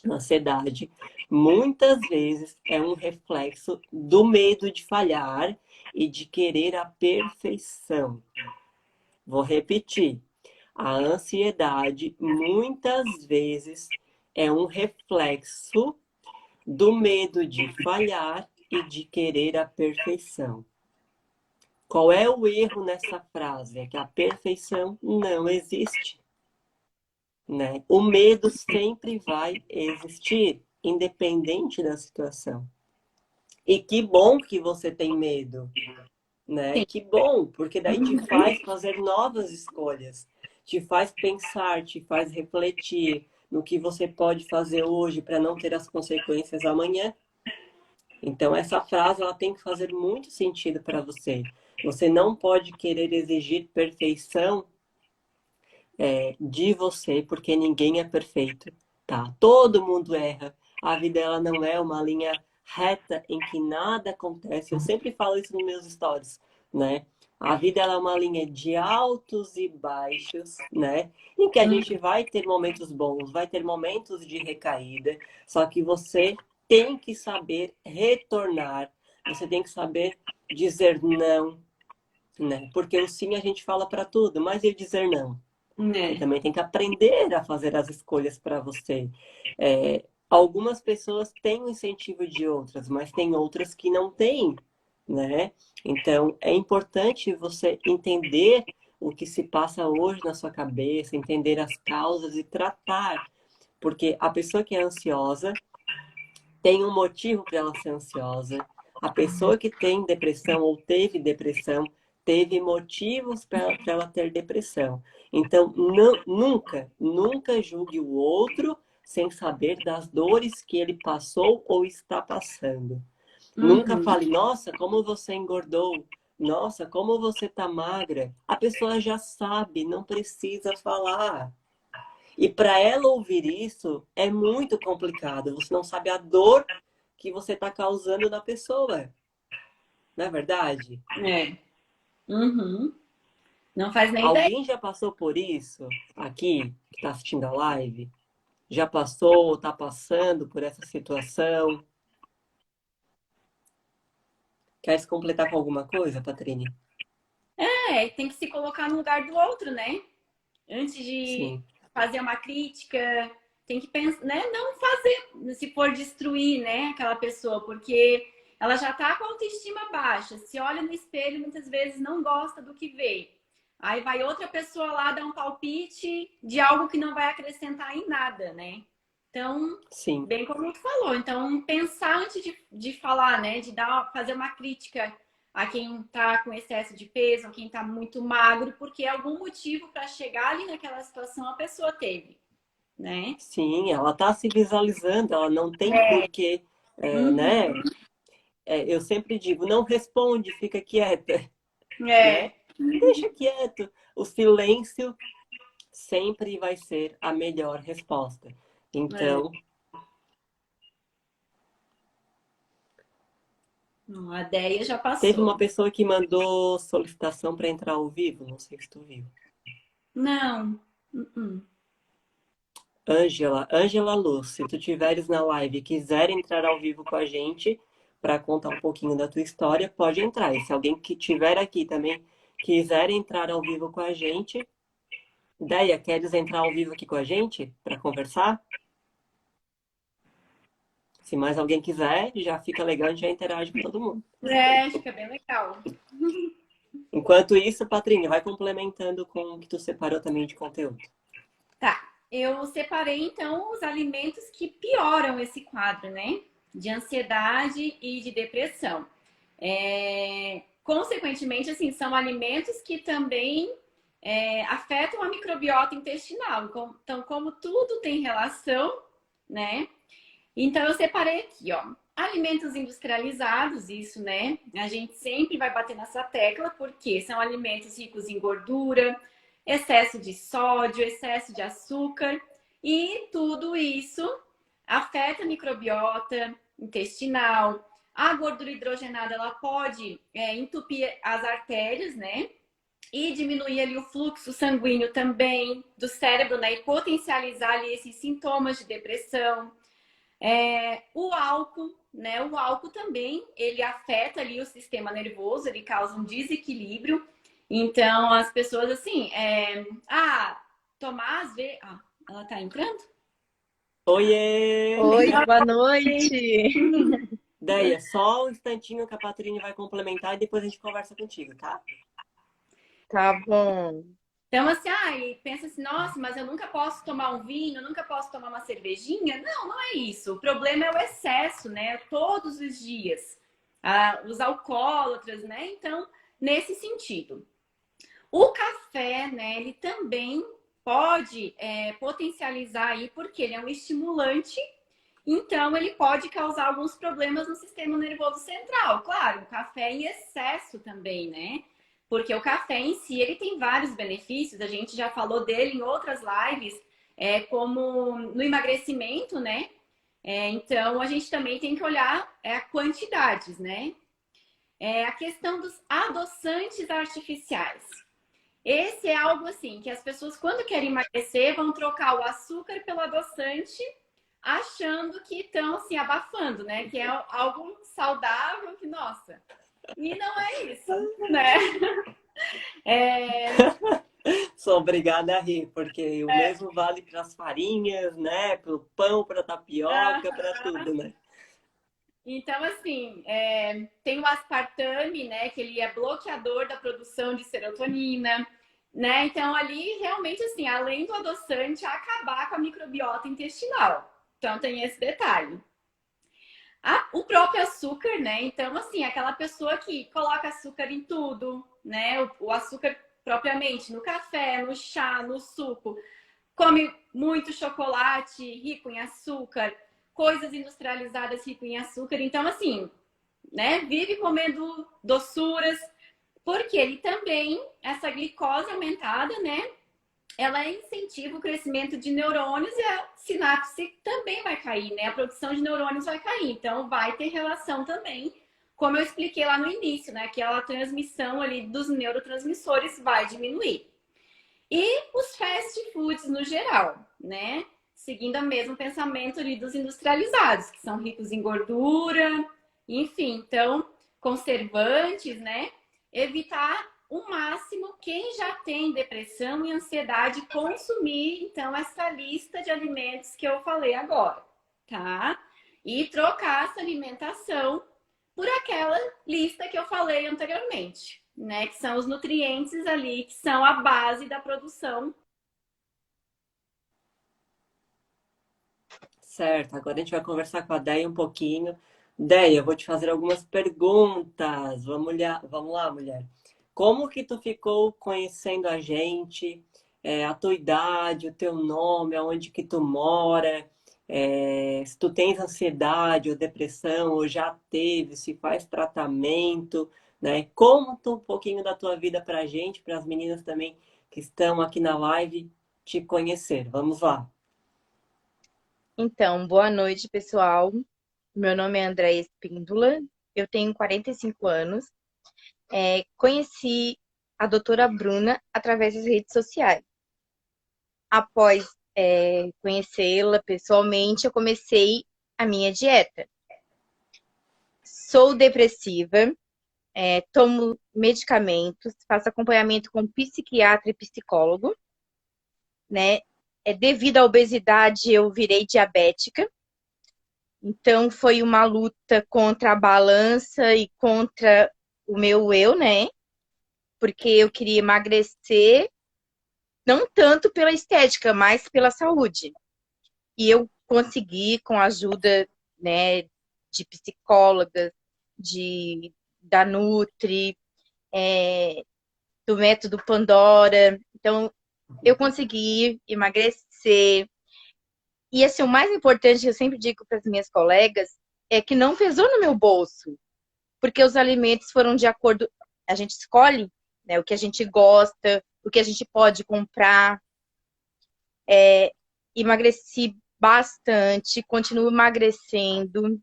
A ansiedade, muitas vezes, é um reflexo do medo de falhar e de querer a perfeição. Vou repetir. A ansiedade, muitas vezes, é um reflexo do medo de falhar e de querer a perfeição. Qual é o erro nessa frase? É que a perfeição não existe, né? O medo sempre vai existir, independente da situação. E que bom que você tem medo, né? Sim. Que bom, porque daí te Uhum. faz fazer novas escolhas, te faz pensar, te faz refletir no que você pode fazer hoje para não ter as consequências amanhã. Então, essa frase ela tem que fazer muito sentido para você. Você não pode querer exigir perfeição de você, porque ninguém é perfeito, tá? Todo mundo erra. A vida ela não é uma linha reta em que nada acontece. Eu sempre falo isso nos meus stories, né? A vida ela é uma linha de altos e baixos, né? Em que a gente vai ter momentos bons, vai ter momentos de recaída, só que você tem que saber retornar, você tem que saber dizer não, né? Porque o sim a gente fala para tudo, mas e dizer não? Você É. também tem que aprender a fazer as escolhas para você. Algumas pessoas têm o incentivo de outras, mas tem outras que não têm, né? Então, é importante você entender o que se passa hoje na sua cabeça, entender as causas e tratar. Porque a pessoa que é ansiosa tem um motivo para ela ser ansiosa. A pessoa que tem depressão ou teve depressão teve motivos para ela ter depressão. Então, nunca julgue o outro sem saber das dores que ele passou ou está passando. Nunca Uhum. fale, nossa, como você engordou. Nossa, como você está magra. A pessoa já sabe, não precisa falar. E para ela ouvir isso é muito complicado. Você não sabe a dor que você está causando na pessoa. Não é verdade? É. Uhum. Não faz nem ideia. Alguém já passou por isso aqui, que está assistindo a live? Já passou ou está passando por essa situação? Quer se completar com alguma coisa, Patrine? É, tem que se colocar no lugar do outro, né? Antes de Sim, fazer uma crítica, tem que pensar, né? Não fazer, se for destruir, né, aquela pessoa, porque ela já tá com a autoestima baixa. Se olha no espelho, muitas vezes não gosta do que vê. Aí vai outra pessoa lá dar um palpite de algo que não vai acrescentar em nada, né? Então, sim. bem como tu falou, então pensar antes de falar, né? De dar, fazer uma crítica a quem está com excesso de peso, a quem está muito magro, porque algum motivo para chegar ali naquela situação a pessoa teve, né? Sim, ela está se visualizando, ela não tem porquê, Uhum. né? Eu sempre digo, não responde, fica quieta, né? É, Deixa quieto. O silêncio sempre vai ser a melhor resposta. é. Então, A Deia já teve uma passou. pessoa que mandou solicitação para entrar ao vivo, não sei se tu viu. Não. Uh-uh. Ângela Luz, se tu tiveres na live e quiser entrar ao vivo com a gente para contar um pouquinho da tua história, pode entrar. E se alguém que tiver aqui também quiser entrar ao vivo com a gente, Deia, queres entrar ao vivo aqui com a gente para conversar? Se mais alguém quiser, já fica legal, a gente já interage com todo mundo. É, fica bem legal. Enquanto isso, Patrícia, vai complementando com o que tu separou também de conteúdo. Tá. Eu separei então os alimentos que pioram esse quadro, né? De ansiedade e de depressão. Consequentemente, assim, são alimentos que também afetam a microbiota intestinal. Então, como tudo tem relação, né? Então, eu separei aqui, ó. Alimentos industrializados, isso, né? A gente sempre vai bater nessa tecla, porque são alimentos ricos em gordura, excesso de sódio, excesso de açúcar, e tudo isso afeta a microbiota intestinal. A gordura hidrogenada, ela pode entupir as artérias, né? E diminuir ali o fluxo sanguíneo também do cérebro, né? E potencializar ali esses sintomas de depressão. O álcool, né? O álcool também, ele afeta ali o sistema nervoso, ele causa um desequilíbrio. Então, as pessoas, assim, tomar às vezes... Ah, ela tá entrando? Oiê! Oi, boa noite. Deia, só um instantinho que a Patrine vai complementar e depois a gente conversa contigo, tá? Tá bom. Então, assim, e pensa assim, nossa, mas eu nunca posso tomar um vinho, nunca posso tomar uma cervejinha. Não, não é isso. O problema é o excesso, né? Todos os dias. Os alcoólatras, né? Então, nesse sentido. O café, né, ele também pode potencializar aí, porque ele é um estimulante, então ele pode causar alguns problemas no sistema nervoso central. Claro, o café em excesso também, né? Porque o café em si, ele tem vários benefícios, a gente já falou dele em outras lives, como no emagrecimento, né? Então, a gente também tem que olhar quantidades, né? A questão dos adoçantes artificiais. Esse é algo assim, que as pessoas, quando querem emagrecer, vão trocar o açúcar pelo adoçante, achando que estão, assim, abafando, né? Que é algo saudável, que, nossa... E não é isso, né? Sou obrigada a rir, porque o mesmo vale para as farinhas, né? Para o pão, para a tapioca, para tudo, né? Então, assim, tem o aspartame, né? Que ele é bloqueador da produção de serotonina, né? Então, ali, realmente, assim, além do adoçante, acabar com a microbiota intestinal. Então, tem esse detalhe. O próprio açúcar, né? Então, assim, aquela pessoa que coloca açúcar em tudo, né? O açúcar propriamente no café, no chá, no suco, come muito chocolate rico em açúcar, coisas industrializadas rico em açúcar. Então, assim, né? Vive comendo doçuras, porque ele também, essa glicose aumentada, né? Ela incentiva o crescimento de neurônios e a sinapse também vai cair, né? A produção de neurônios vai cair. Então, vai ter relação também, como eu expliquei lá no início, né? Que a transmissão ali dos neurotransmissores vai diminuir. E os fast foods no geral, né? Seguindo o mesmo pensamento ali dos industrializados, que são ricos em gordura, enfim. Então, conservantes, né? Evitar o máximo quem já tem depressão e ansiedade consumir, então, essa lista de alimentos que eu falei agora, tá? E trocar essa alimentação por aquela lista que eu falei anteriormente, né? Que são os nutrientes ali, que são a base da produção. Certo, agora a gente vai conversar com a Deia um pouquinho. Deia, eu vou te fazer algumas perguntas. Vamos lá, mulher. Como que tu ficou conhecendo a gente? A tua idade, o teu nome, aonde que tu mora? Se tu tens ansiedade ou depressão, ou já teve, se faz tratamento, né? Conta um pouquinho da tua vida pra gente, para as meninas também que estão aqui na live te conhecer. Vamos lá. Então, boa noite, pessoal. Meu nome é Andréia Espíndola, eu tenho 45 anos. Conheci a doutora Bruna através das redes sociais. Após conhecê-la pessoalmente, eu comecei a minha dieta. Sou depressiva, tomo medicamentos, faço acompanhamento com psiquiatra e psicólogo, né? Devido à obesidade, eu virei diabética. Então, foi uma luta contra a balança e contra o meu eu, né? Porque eu queria emagrecer, não tanto pela estética, mas pela saúde. E eu consegui, com a ajuda, né, de psicólogas, da Nutri, do método Pandora. Então, eu consegui emagrecer. E assim, o mais importante que eu sempre digo para as minhas colegas é que não pesou no meu bolso, porque os alimentos foram de acordo, a gente escolhe, né, o que a gente gosta, o que a gente pode comprar. Emagreci bastante, continuo emagrecendo,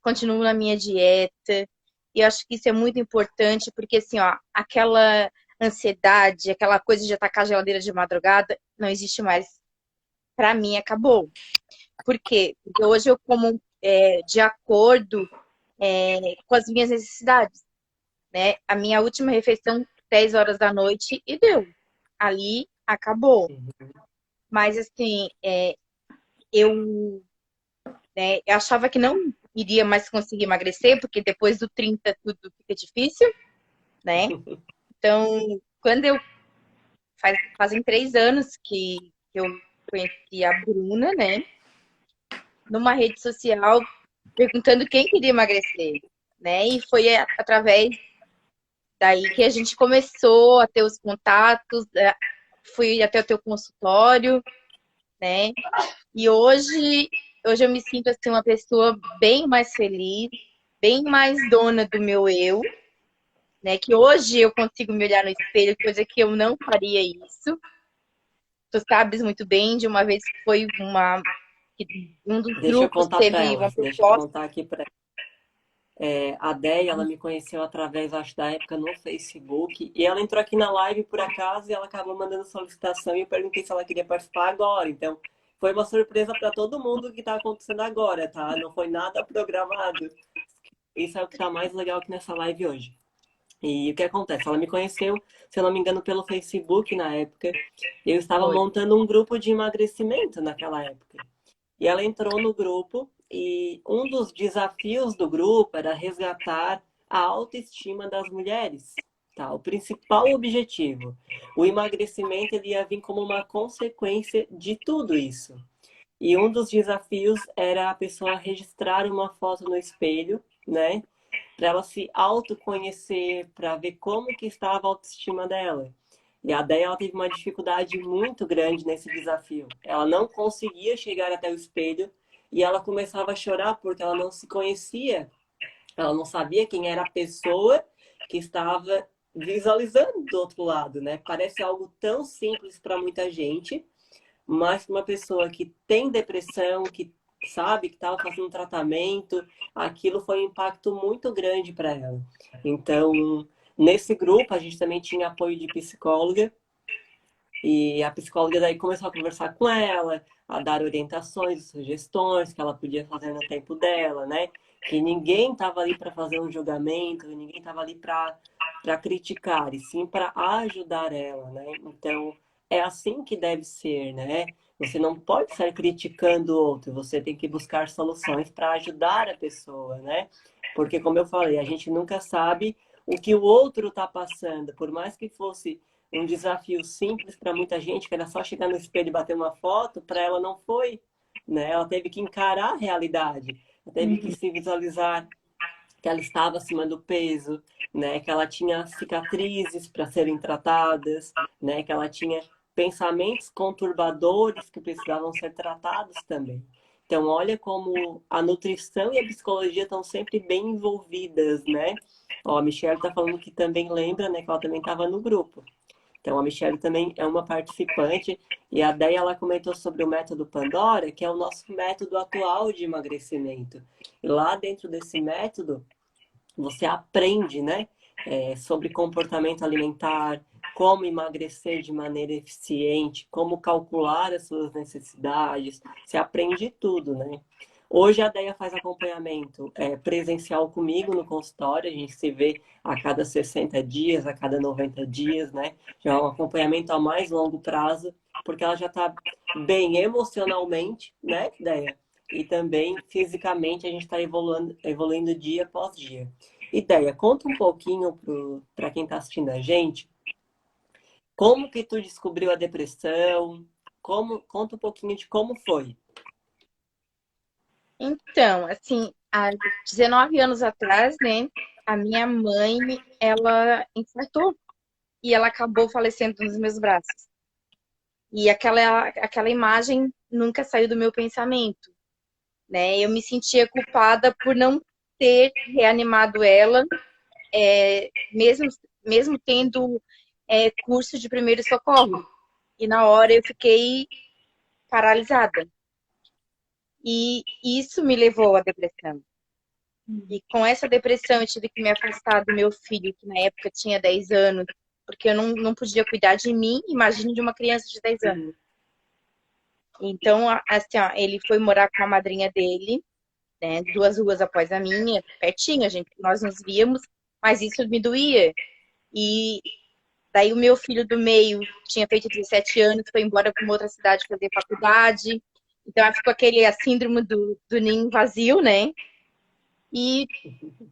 continuo na minha dieta. E eu acho que isso é muito importante, porque assim, ó, aquela ansiedade, aquela coisa de atacar a geladeira de madrugada, não existe mais. Para mim, acabou. Por quê? Porque hoje eu como de acordo com as minhas necessidades, né? A minha última refeição, 10 horas da noite, e deu. Ali, acabou. Mas, assim, eu achava que não iria mais conseguir emagrecer, porque depois do 30 tudo fica difícil, né? Então, quando eu fazem 3 anos que eu conheci a Bruna, né? Numa rede social, perguntando quem queria emagrecer, né? E foi através daí que a gente começou a ter os contatos, fui até o teu consultório, né? E hoje eu me sinto assim uma pessoa bem mais feliz, bem mais dona do meu eu, né? Que hoje eu consigo me olhar no espelho, coisa que eu não faria isso. Tu sabes muito bem de uma vez que foi que um dos Deixa eu grupos contar para teve uma elas, deixa eu proposta. contar aqui para a Déia, ela me conheceu através, acho, da época no Facebook, e ela entrou aqui na live por acaso e ela acabou mandando solicitação e eu perguntei se ela queria participar agora. Então, foi uma surpresa para todo mundo que está acontecendo agora, tá? Não foi nada programado. Isso é o que está mais legal aqui nessa live hoje. E o que acontece? Ela me conheceu, se eu não me engano, pelo Facebook na época. Eu estava Foi. montando um grupo de emagrecimento naquela época. E ela entrou no grupo e um dos desafios do grupo era resgatar a autoestima das mulheres. Tá? O principal objetivo. O emagrecimento ele ia vir como uma consequência de tudo isso. E um dos desafios era a pessoa registrar uma foto no espelho, né? Para ela se autoconhecer, para ver como que estava a autoestima dela. E a Déia, ela teve uma dificuldade muito grande nesse desafio. Ela não conseguia chegar até o espelho e ela começava a chorar porque ela não se conhecia. Ela não sabia quem era a pessoa que estava visualizando do outro lado, né? Parece algo tão simples para muita gente, mas para uma pessoa que tem depressão, que sabe que estava fazendo tratamento, aquilo foi um impacto muito grande para ela. Então, nesse grupo, a gente também tinha apoio de psicóloga, e a psicóloga daí começou a conversar com ela, a dar orientações, sugestões que ela podia fazer no tempo dela, né? Que ninguém estava ali para fazer um julgamento, ninguém estava ali para criticar, e sim para ajudar ela, né? Então, é assim que deve ser, né? Você não pode estar criticando o outro, você tem que buscar soluções para ajudar a pessoa, né? Porque, como eu falei, a gente nunca sabe o que o outro está passando, por mais que fosse um desafio simples para muita gente, que era só chegar no espelho e bater uma foto, para ela não foi, né? Ela teve que encarar a realidade, ela teve que se visualizar que ela estava acima do peso, né? Que ela tinha cicatrizes para serem tratadas, né? Que ela tinha pensamentos conturbadores que precisavam ser tratados também. Então, olha como a nutrição e a psicologia estão sempre bem envolvidas, né? Ó, a Michelle está falando que também lembra, né? Que ela também estava no grupo. Então, a Michelle também é uma participante e a Déia, ela comentou sobre o método Pandora, que é o nosso método atual de emagrecimento. E lá dentro desse método, você aprende, né, sobre comportamento alimentar, como emagrecer de maneira eficiente, como calcular as suas necessidades. Você aprende tudo, né? Hoje a Deia faz acompanhamento presencial comigo no consultório, a gente se vê a cada 60 dias, a cada 90 dias, né? Já é um acompanhamento a mais longo prazo, porque ela já está bem emocionalmente, né, Deia? E também fisicamente a gente está evoluindo dia após dia. Ideia, conta um pouquinho para quem está assistindo a gente, como que tu descobriu a depressão, conta um pouquinho de como foi. Então, assim, há 19 anos atrás, né, a minha mãe, ela infartou e ela acabou falecendo nos meus braços. E aquela imagem nunca saiu do meu pensamento, né? Eu me sentia culpada por não ter reanimado ela, mesmo tendo curso de primeiro socorro. E na hora eu fiquei paralisada. E isso me levou à depressão. E com essa depressão eu tive que me afastar do meu filho, que na época tinha 10 anos, porque eu não podia cuidar de mim, imagine de uma criança de 10 anos. Então, assim, ó, ele foi morar com a madrinha dele, né, 2 ruas após a minha, pertinho, nós nos víamos, mas isso me doía. E daí o meu filho do meio tinha feito 17 anos, foi embora para uma outra cidade fazer faculdade. Então ficou a síndrome do ninho vazio, né? E,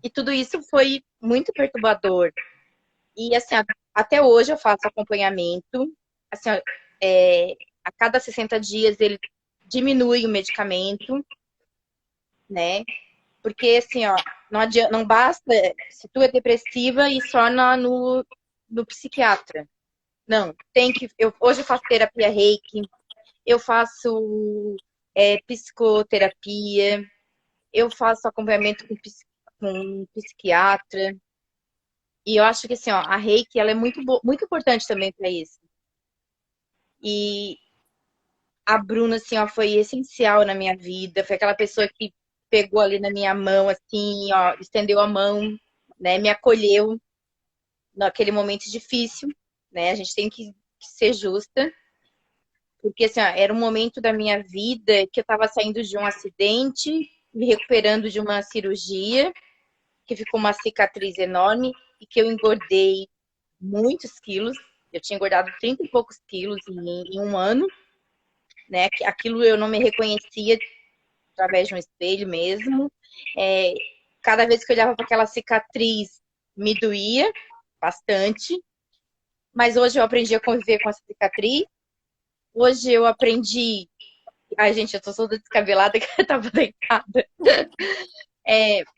e tudo isso foi muito perturbador. E assim, até hoje eu faço acompanhamento. Assim, ó, a cada 60 dias ele diminui o medicamento, né? Porque assim, ó, não adianta, não basta se tu é depressiva e só no psiquiatra. Não, tem que. Hoje eu faço terapia Reiki, eu faço psicoterapia, eu faço acompanhamento com um psiquiatra. E eu acho que assim, ó, a Reiki ela é muito importante também para isso. E a Bruna, assim, ó, foi essencial na minha vida. Foi aquela pessoa que pegou ali na minha mão, assim, ó, estendeu a mão, né, me acolheu naquele momento difícil, né? A gente tem que ser justa, porque assim, ó, era um momento da minha vida que eu estava saindo de um acidente, me recuperando de uma cirurgia, que ficou uma cicatriz enorme e que eu engordei muitos quilos. Eu tinha engordado 30 e poucos quilos em um ano, né? Aquilo eu não me reconhecia através de um espelho mesmo. É, cada vez que eu olhava para aquela cicatriz, me doía bastante. Mas hoje eu aprendi a conviver com essa cicatriz. Hoje eu aprendi. Ai, gente, eu tô toda descabelada que eu tava deitada.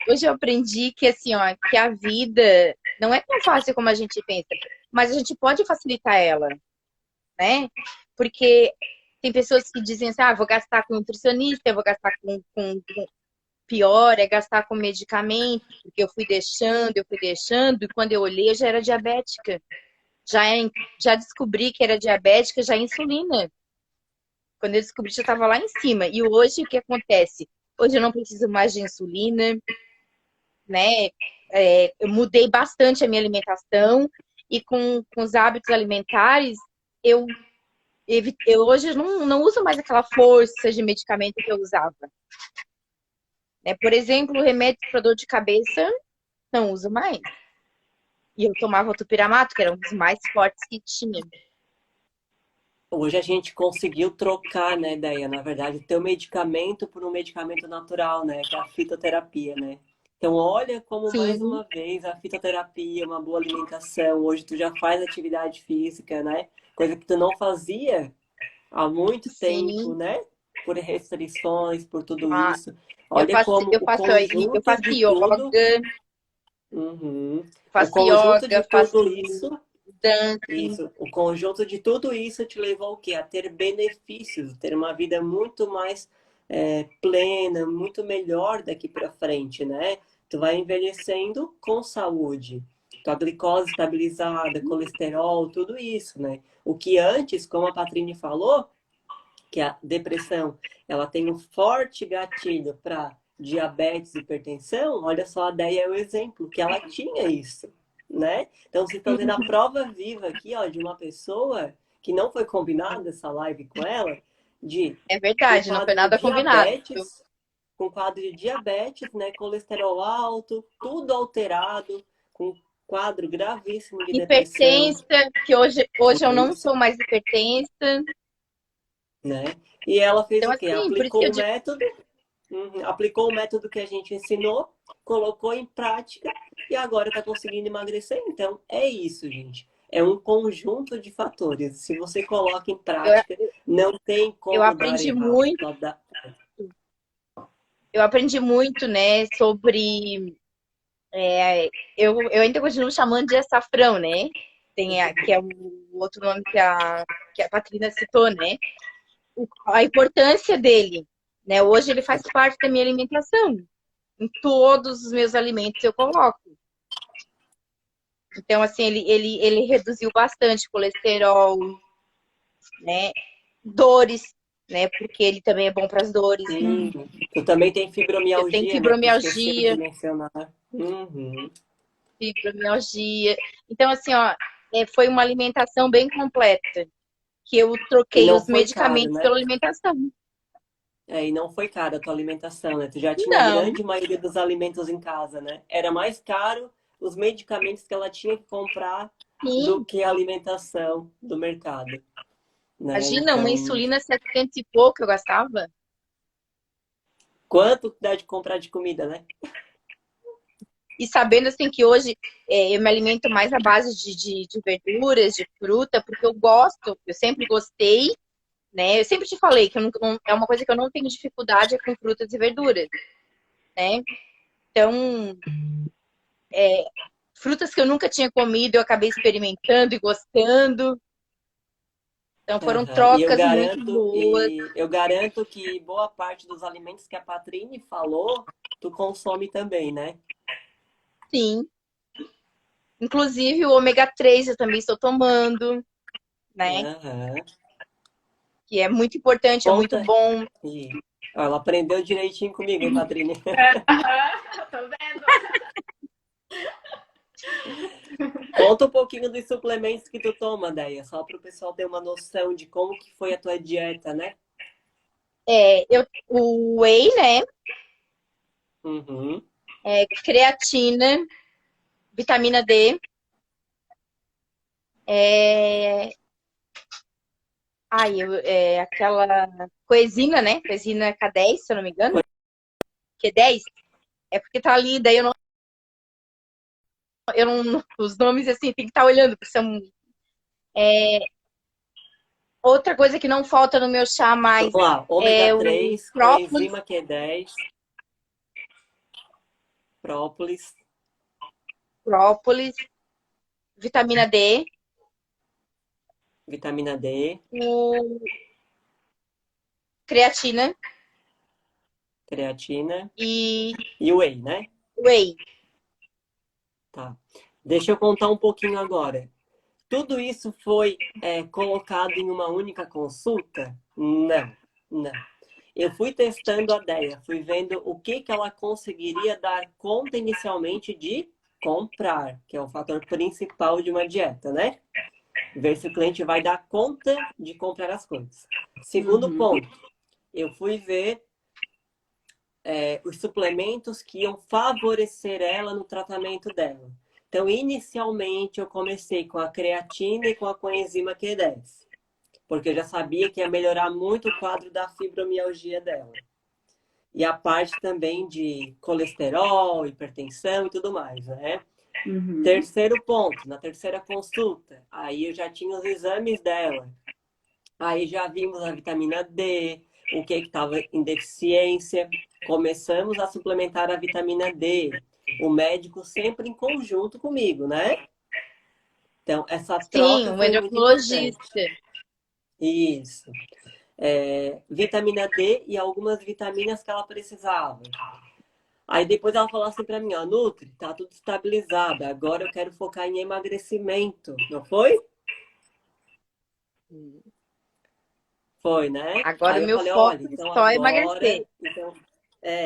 Hoje eu aprendi que assim, ó, que a vida não é tão fácil como a gente pensa, mas a gente pode facilitar ela, né? Porque tem pessoas que dizem assim, vou gastar com nutricionista, eu vou gastar com pior, é gastar com medicamento, porque eu fui deixando, e quando eu olhei, eu já era diabética. Já, já descobri que era diabética, já insulina. Quando eu descobri, já estava lá em cima. E hoje, o que acontece? Hoje eu não preciso mais de insulina, né? Eu mudei bastante a minha alimentação e com os hábitos alimentares, eu, eu hoje não uso mais aquela força de medicamento que eu usava. Né? Por exemplo, o remédio para dor de cabeça, não uso mais. E eu tomava o tupiramato, que era um dos mais fortes que tinha. Hoje a gente conseguiu trocar, né, ideia, na verdade, o teu medicamento por um medicamento natural, né, que é a fitoterapia, né? Então, olha como, mais Sim, uma vez, a fitoterapia, uma boa alimentação, hoje tu já faz atividade física, né? Coisa que tu não fazia há muito tempo, sim. né? Por restrições, por tudo Ah, isso. Olha como o eu conjunto faço de yoga, tudo, uhum, o faço conjunto de yoga, faço tudo isso. dança. Isso, o conjunto de tudo isso te levou o quê? A ter benefícios, ter uma vida muito mais plena, muito melhor daqui para frente, né? Tu vai envelhecendo com saúde, tua glicose estabilizada, colesterol, tudo isso, né? O que antes, como a Patrine falou, que a depressão, ela tem um forte gatilho para diabetes e hipertensão, olha só, a Déia é o exemplo, que ela tinha isso, né? Então, vocês estão tendo a prova viva aqui, ó, de uma pessoa que não foi combinada essa live com ela, de É com verdade, não foi quadro de nada combinado. diabetes, com quadro de diabetes, né? Colesterol alto, tudo alterado, com quadro gravíssimo de depressão, Hipertensa, que hoje eu não hipertensa, sou mais hipertensa. né? E ela fez Então, o quê? assim, por isso que eu Aplicou o digo, método. Uhum. Aplicou o método que a gente ensinou, colocou em prática e agora está conseguindo emagrecer. Então, é isso, gente. É um conjunto de fatores. Se você coloca em eu, prática, não tem eu como dar aprendi errado. muito, eu aprendi muito, né, sobre. Eu ainda continuo chamando de açafrão, né? Que é o outro nome que a Patrina citou, né? A importância dele, né? Hoje ele faz parte da minha alimentação. Em todos os meus alimentos eu coloco. Então, assim, ele reduziu bastante colesterol, né? Dores, né? Porque ele também é bom para as dores. Sim. Tu também tem Eu tenho fibromialgia, né? Tu esqueceu de fibromialgia, mencionar. Uhum. fibromialgia. Então, assim, ó, foi uma alimentação bem completa, que eu E troquei não os foi caro, medicamentos pela né? alimentação. E não foi cara a tua alimentação, né? Tu já tinha a Não, grande maioria dos alimentos em casa, né? Era mais caro os medicamentos que ela tinha que comprar do sim. que a alimentação do mercado, né? Imagina, uma Então, insulina 700 e pouco eu gastava. quanto dá de comprar de comida, né? E sabendo assim que hoje eu me alimento mais à base de verduras, de fruta, porque eu gosto, eu sempre gostei, né? Eu sempre te falei que é uma coisa que eu não tenho dificuldade é com frutas e verduras, né? Então, frutas que eu nunca tinha comido, eu acabei experimentando e gostando. Então foram Aham. trocas muito boas. E eu garanto que boa parte dos alimentos que a Patrine falou, tu consome também, né? Sim. Inclusive o ômega 3 eu também estou tomando, né? Aham. Que é muito importante, é muito Conta. bom. E ela aprendeu direitinho comigo, hein, Patrine? Aham, tô vendo. Conta um pouquinho dos suplementos que tu toma, Deia, só para o pessoal ter uma noção de como que foi a tua dieta, né? O whey, né? Uhum. Creatina, vitamina D, é, aquela coenzima, né? Coenzima K10, se eu não me engano. Q10. É porque tá ali, daí os nomes assim, tem que estar olhando, porque são outra coisa que não falta no meu chá mais Vamos lá, é ômega o 3, própolis, coenzima Q10, própolis, própolis, vitamina D, vitamina D, o creatina creatina e e whey, né? whey. Tá. Deixa eu contar um pouquinho agora. Tudo isso foi colocado em uma única consulta? Não, não. Eu fui testando a Deia, fui vendo o que que ela conseguiria dar conta inicialmente de comprar, que é o fator principal de uma dieta, né? Ver se o cliente vai dar conta de comprar as coisas. Segundo Uhum. ponto, eu fui ver os suplementos que iam favorecer ela no tratamento dela. Então, inicialmente, eu comecei com a creatina e com a coenzima Q10, porque eu já sabia que ia melhorar muito o quadro da fibromialgia dela. E a parte também de colesterol, hipertensão e tudo mais, né? Uhum. Terceiro ponto, na terceira consulta, aí eu já tinha os exames dela. Aí já vimos a vitamina D, o que estava em deficiência. Começamos a suplementar a vitamina D. O médico sempre em conjunto comigo, né? Então, essa Sim, troca o foi muito importante. endocrinologista. Isso. Vitamina D e algumas vitaminas que ela precisava. Aí depois ela falou assim para mim, ó, Nutri, tá tudo estabilizado, agora eu quero focar em emagrecimento, não foi? Foi, né? Agora Aí o eu meu falei, olha, foco é então só agora, emagrecer.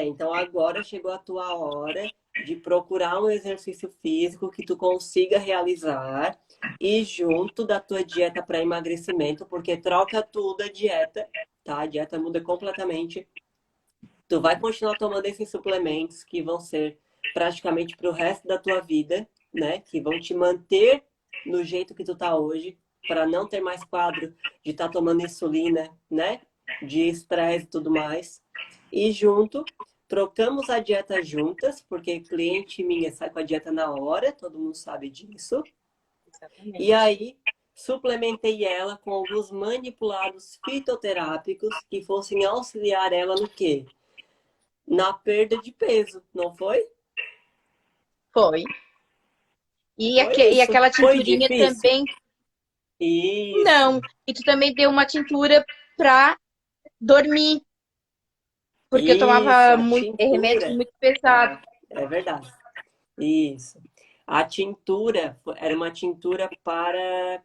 então agora chegou a tua hora de procurar um exercício físico que tu consiga realizar e junto da tua dieta para emagrecimento, porque troca tudo a dieta, tá? A dieta muda completamente. Tu vai continuar tomando esses suplementos que vão ser praticamente para o resto da tua vida, né? Que vão te manter no jeito que tu tá hoje, para não ter mais quadro de estar tomando insulina, né? De estresse e tudo mais. E junto, trocamos a dieta juntas, porque cliente minha sai com a dieta na hora, todo mundo sabe disso. E Exatamente. aí, suplementei ela com alguns manipulados fitoterápicos que fossem auxiliar ela no quê? Na perda de peso, não foi? Foi. Foi E isso. aquela Foi tinturinha difícil? também, Isso, não. E tu também deu uma tintura pra dormir, porque eu isso, tomava a remédios tintura, muito pesados. tá? É verdade. Isso. A tintura era uma tintura para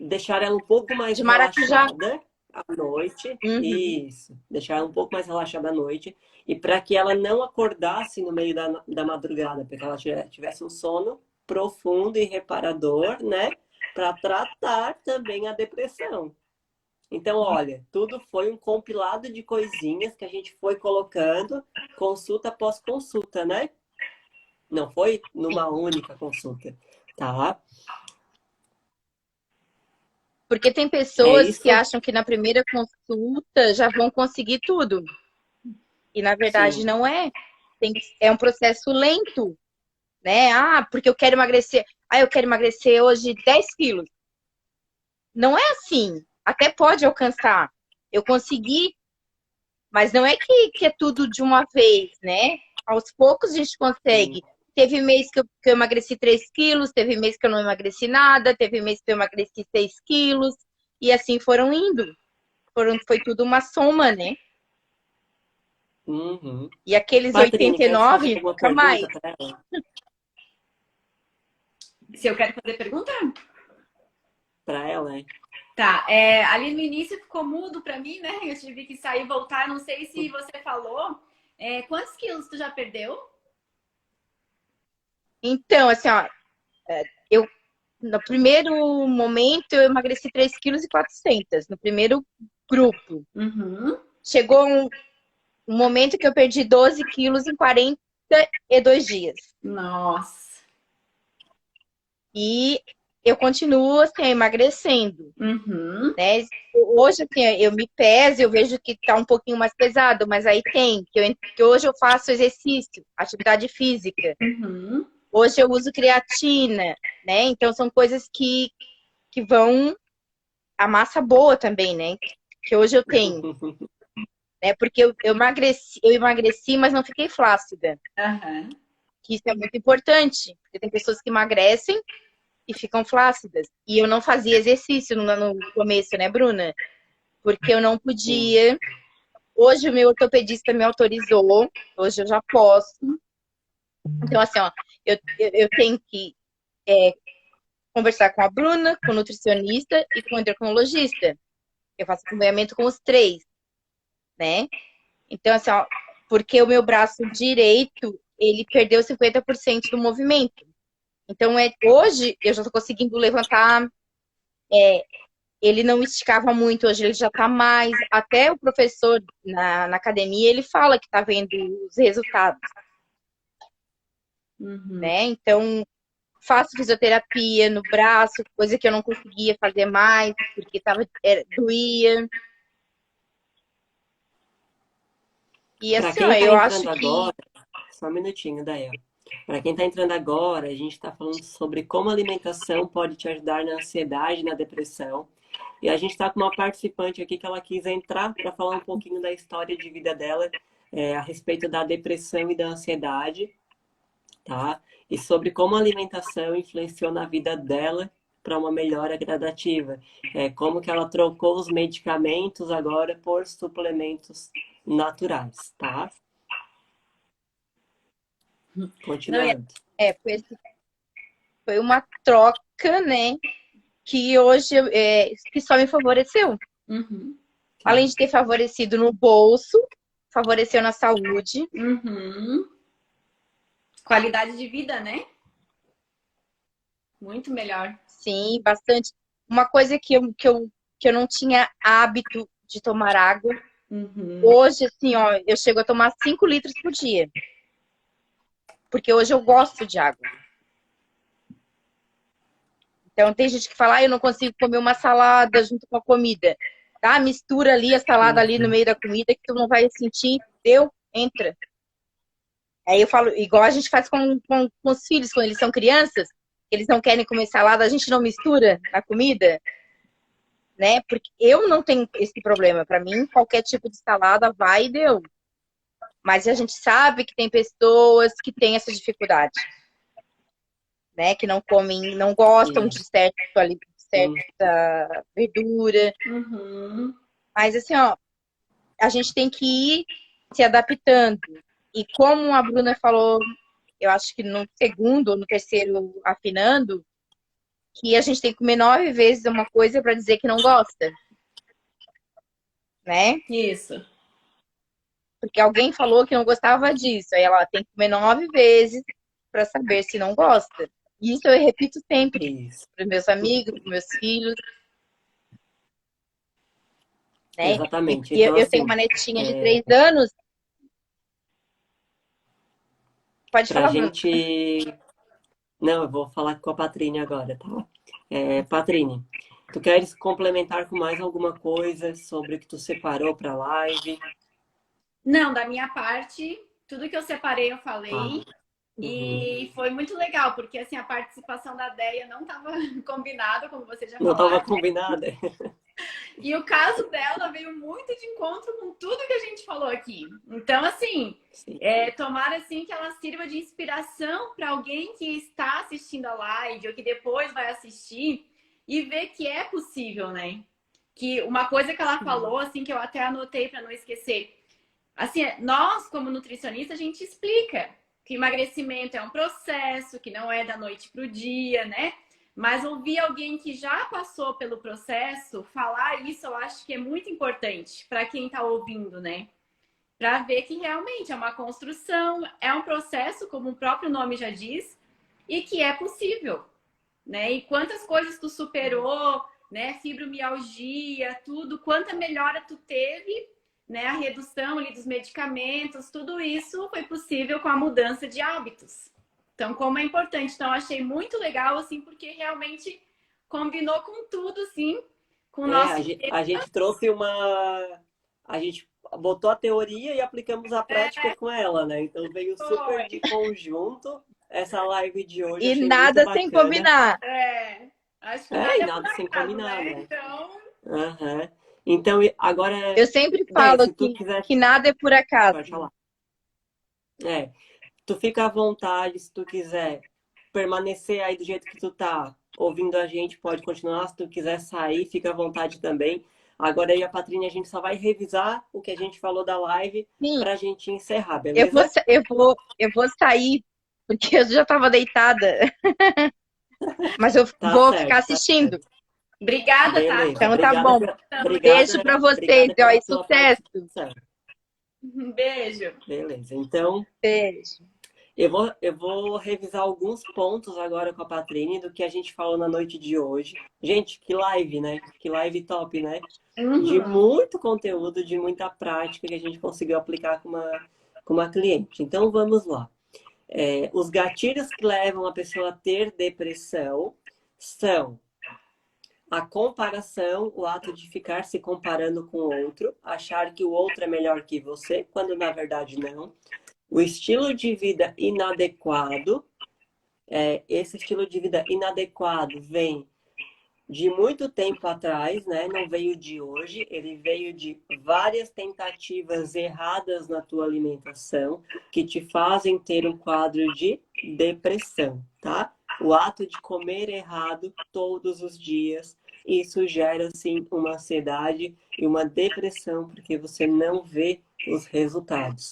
deixar ela um pouco mais De maracujá. relaxada à noite. Uhum. Isso. Deixar ela um pouco mais relaxada à noite. E para que ela não acordasse no meio da madrugada, porque ela tivesse um sono profundo e reparador, né? Para tratar também a depressão. Então, olha, tudo foi um compilado de coisinhas que a gente foi colocando consulta após consulta, né? Não foi numa única consulta, tá? Porque tem É pessoas que isso? acham que na primeira consulta já vão conseguir tudo. E na verdade Sim. não é. É um processo lento. né? Ah, porque eu quero emagrecer. Ah, eu quero emagrecer hoje 10 quilos. Não é assim. Até pode alcançar. Eu consegui, mas não é que é tudo de uma vez, né? Aos poucos a gente Sim. consegue. Teve mês que eu emagreci 3 quilos, teve mês que eu não emagreci nada, teve mês que eu emagreci 6 quilos, e assim foram indo. Foi tudo uma soma, né? Uhum. E aqueles Patrícia, quer fazer 89, alguma nunca mais. pergunta para ela? Se eu quero fazer pergunta? Para ela, é? Tá, ali no início ficou mudo pra mim, né? Eu tive que sair e voltar. Não sei se você falou. Quantos quilos tu já perdeu? Então, assim, ó, eu no primeiro momento eu emagreci 3,4 kg, no primeiro grupo. Uhum. Chegou um momento que eu perdi 12 quilos em 42 dias. Nossa. E eu continuo, assim, emagrecendo, Uhum. né? Hoje, assim, eu me peso, eu vejo que tá um pouquinho mais pesado, mas aí tem, que hoje eu faço exercício, atividade física. Uhum. Hoje eu uso creatina, né? Então são coisas que vão a massa boa também, né? Que hoje eu tenho, né? Porque eu emagreci, mas não fiquei flácida. Uhum. Que isso é muito importante, porque tem pessoas que emagrecem e ficam flácidas. E eu não fazia exercício no começo, né, Bruna? Porque eu não Sim. podia. Hoje o meu ortopedista me autorizou, hoje eu já posso. Então, assim, ó, eu tenho que conversar com a Bruna, com o nutricionista e com o endocrinologista. Eu faço acompanhamento com os três, né? Então, assim, ó, porque o meu braço direito, ele perdeu 50% do movimento. Então, hoje eu já tô conseguindo levantar. Ele não esticava muito, hoje ele já tá mais. Até o professor na academia, ele fala que tá vendo os resultados, Uhum. né? Então, faço fisioterapia no braço, coisa que eu não conseguia fazer mais, porque doía. E Para assim, ó, quem está eu acho entrando que agora, só um minutinho, Dael. Para quem está entrando agora, a gente está falando sobre como a alimentação pode te ajudar na ansiedade, na depressão. E a gente está com uma participante aqui que ela quis entrar para falar um pouquinho da história de vida dela, a respeito da depressão e da ansiedade, tá? E sobre como a alimentação influenciou na vida dela para uma melhora gradativa. Como que ela trocou os medicamentos agora por suplementos naturais, tá? Não, Continuando. foi uma troca, né? Que hoje que só me favoreceu. uhum. Além de ter favorecido no bolso, favoreceu na saúde. Uhum. Qualidade de vida, né? Muito melhor. Sim, bastante. Uma coisa que eu não tinha hábito de tomar água. Uhum. Hoje, assim, ó, eu chego a tomar 5 litros por dia. Porque hoje eu gosto de água. Então, tem gente que fala, eu não consigo comer uma salada junto com a comida. Tá? Mistura ali a salada ali no Uhum. meio da comida que tu não vai sentir. Deu? Entra. Aí eu falo, igual a gente faz com os filhos quando eles são crianças, eles não querem comer salada, a gente não mistura na comida, né? Porque eu não tenho esse problema. Para mim, qualquer tipo de salada vai e deu. Mas a gente sabe que tem pessoas que têm essa dificuldade, né? Que não comem, não gostam de Isso. certa verdura. Uhum. Mas assim, ó, a gente tem que ir se adaptando. E como a Bruna falou, eu acho que no segundo ou no terceiro afinando, que a gente tem que comer 9 vezes uma coisa para dizer que não gosta, né? Isso. Porque alguém falou que não gostava disso. Aí ela tem que comer 9 vezes para saber se não gosta. E isso eu repito sempre Isso. para meus amigos, para meus filhos, né? E Exatamente. Então, eu tenho assim, uma netinha de 3 anos. Pode pra falar, Bruno. gente. Não, eu vou falar com a Patrine agora, tá? Patrine, tu queres complementar com mais alguma coisa sobre o que tu separou pra live? Não, da minha parte, tudo que eu separei eu Tá. falei. Uhum. E foi muito legal, porque assim, a participação da Deia não estava combinada, como vocês já Não estava falaram. combinado. E o caso dela veio muito de encontro com tudo que a gente falou aqui. Então, assim, Sim. tomara assim que ela sirva de inspiração para alguém que está assistindo a live ou que depois vai assistir e ver que é possível, né? Que uma coisa que ela falou, assim, que eu até anotei para não esquecer. Assim, nós, como nutricionista, a gente explica que emagrecimento é um processo, que não é da noite para o dia, né? Mas ouvir alguém que já passou pelo processo falar isso, eu acho que é muito importante para quem está ouvindo, né? Para ver que realmente é uma construção, é um processo, como o próprio nome já diz, e que é possível, né? E quantas coisas tu superou, né? Fibromialgia, tudo, quanta melhora tu teve, né? A redução ali dos medicamentos, tudo isso foi possível com a mudança de hábitos. Então, como é importante. Então, achei muito legal, assim, porque realmente combinou com tudo, assim, com o É, nosso... a gente trouxe uma. A gente botou a teoria e aplicamos a prática com ela, né? Então veio super Foi. de conjunto. Essa live de hoje E achei muito nada sem bacana. combinar. Acho que É, nada e é por nada sem acaso, combinar, né? né? Então, Aham. Então, agora, Eu sempre Déia, falo se tu quiser, que nada é por acaso. pode falar. É, tu fica à vontade, se tu quiser permanecer aí do jeito que tu tá ouvindo a gente, pode continuar. Se tu quiser sair, fica à vontade também. Agora aí a Patrícia, a gente só vai revisar o que a gente falou da live Sim, pra gente encerrar, eu vou, beleza? eu vou sair, porque eu já estava deitada, mas eu Tá vou ficar certo, tá assistindo. certo. obrigada, tá? Beleza. Então tá bom. Beijo para vocês, Obrigada ó, pela e tua sucesso. participação. Um beijo. Beleza. Então, Beijo. eu vou revisar alguns pontos agora com a Patrine do que a gente falou na noite de hoje. Gente, que live, né? Que live top, né? De Uhum. muito conteúdo, de muita prática que a gente conseguiu aplicar com uma cliente. Então, vamos lá. Os gatilhos que levam a pessoa a ter depressão são a comparação, o ato de ficar se comparando com o outro, achar que o outro é melhor que você, quando na verdade não. O estilo de vida inadequado. Esse estilo de vida inadequado vem de muito tempo atrás, né? Não veio de hoje, ele veio de várias tentativas erradas na tua alimentação que te fazem ter um quadro de depressão, tá? O ato de comer errado todos os dias, isso gera sim uma ansiedade e uma depressão porque você não vê os resultados.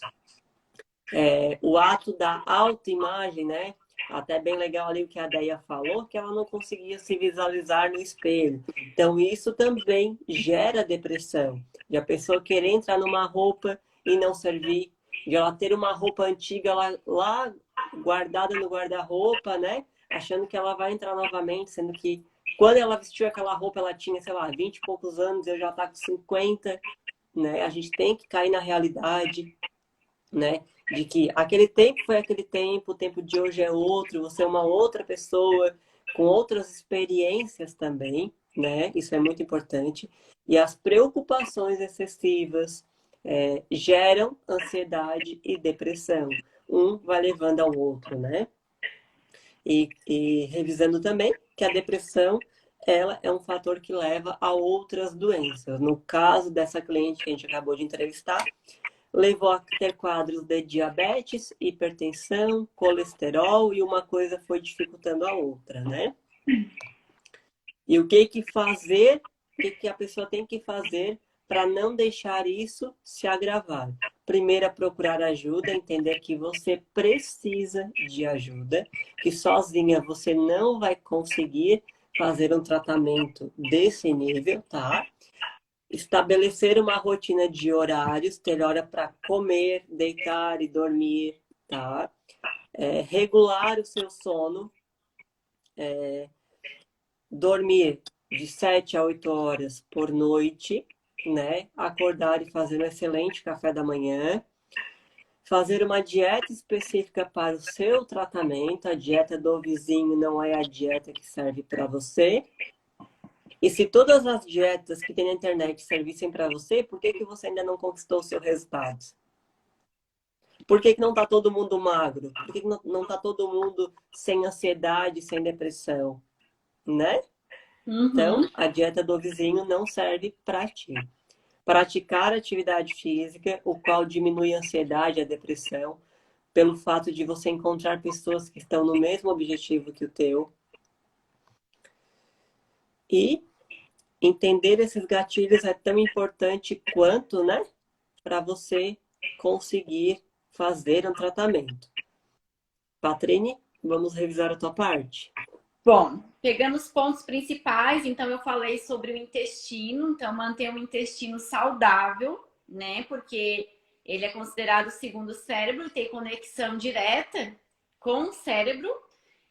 O ato da autoimagem, né? Até bem legal ali o que a Deia falou, que ela não conseguia se visualizar no espelho. Então, isso também gera depressão. De a pessoa querer entrar numa roupa e não servir, de ela ter uma roupa antiga lá guardada no guarda-roupa, né? Achando que ela vai entrar novamente, sendo que quando ela vestiu aquela roupa, ela tinha, sei lá, 20 e poucos anos, eu já tá com 50, né? A gente tem que cair na realidade, né? De que aquele tempo foi aquele tempo, o tempo de hoje é outro, você é uma outra pessoa com outras experiências também, né? Isso é muito importante. E as preocupações excessivas geram ansiedade e depressão. Um vai levando ao outro, né? E revisando também que a depressão ela é um fator que leva a outras doenças. No caso dessa cliente que a gente acabou de entrevistar, levou a ter quadros de diabetes, hipertensão, colesterol e uma coisa foi dificultando a outra, né? E o que fazer, o que a pessoa tem que fazer para não deixar isso se agravar? Primeiro, é procurar ajuda, entender que você precisa de ajuda, que sozinha você não vai conseguir fazer um tratamento desse nível, tá? Estabelecer uma rotina de horários, ter hora para comer, deitar e dormir, tá? Regular o seu sono, dormir de 7 a 8 horas por noite, né? Acordar e fazer um excelente café da manhã. Fazer uma dieta específica para o seu tratamento. A dieta do vizinho não é a dieta que serve para você. E se todas as dietas que tem na internet servissem para você, por que você ainda não conquistou o seu resultado? Por que que não está todo mundo magro? Por que que não está todo mundo sem ansiedade, sem depressão? Né? Uhum. Então, a dieta do vizinho não serve para ti. Praticar atividade física, o qual diminui a ansiedade e a depressão, pelo fato de você encontrar pessoas que estão no mesmo objetivo que o teu. E entender esses gatilhos é tão importante quanto, né? Para você conseguir fazer um tratamento. Patrine, vamos revisar a tua parte. Bom, pegando os pontos principais, então eu falei sobre o intestino, então manter um intestino saudável, né? Porque ele é considerado o segundo cérebro, tem conexão direta com o cérebro,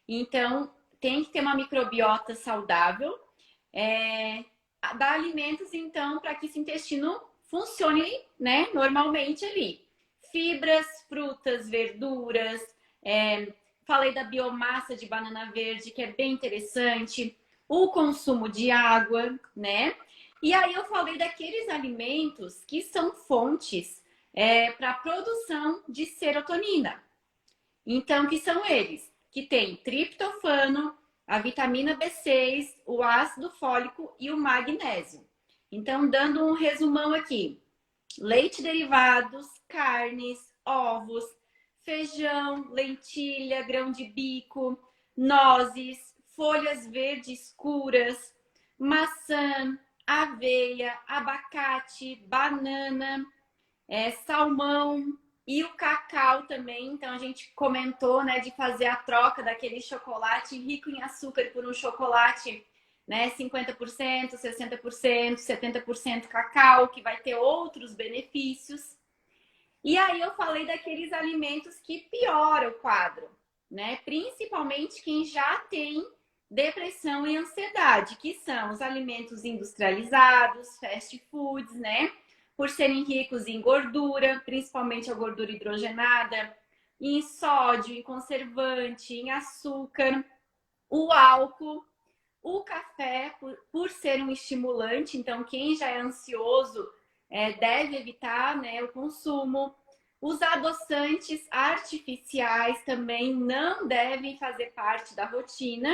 então tem que ter uma microbiota saudável, dar alimentos então para que esse intestino funcione, né, normalmente ali. Fibras, frutas, verduras, falei da biomassa de banana verde, que é bem interessante, o consumo de água, né? E aí eu falei daqueles alimentos que são fontes para a produção de serotonina. Então, que são eles? Que tem triptofano, a vitamina B6, o ácido fólico e o magnésio. Então, dando um resumão aqui: leite derivados, carnes, ovos, feijão, lentilha, grão de bico, nozes, folhas verdes escuras, maçã, aveia, abacate, banana, salmão e o cacau também. Então a gente comentou, né, de fazer a troca daquele chocolate rico em açúcar por um chocolate, né, 50%, 60%, 70% cacau, que vai ter outros benefícios. E aí eu falei daqueles alimentos que pioram o quadro, né? Principalmente quem já tem depressão e ansiedade, que são os alimentos industrializados, fast foods, né? Por serem ricos em gordura, principalmente a gordura hidrogenada, em sódio, em conservante, em açúcar, o álcool, o café, por ser um estimulante, então quem já é ansioso deve evitar, né, o consumo. Os adoçantes artificiais também não devem fazer parte da rotina.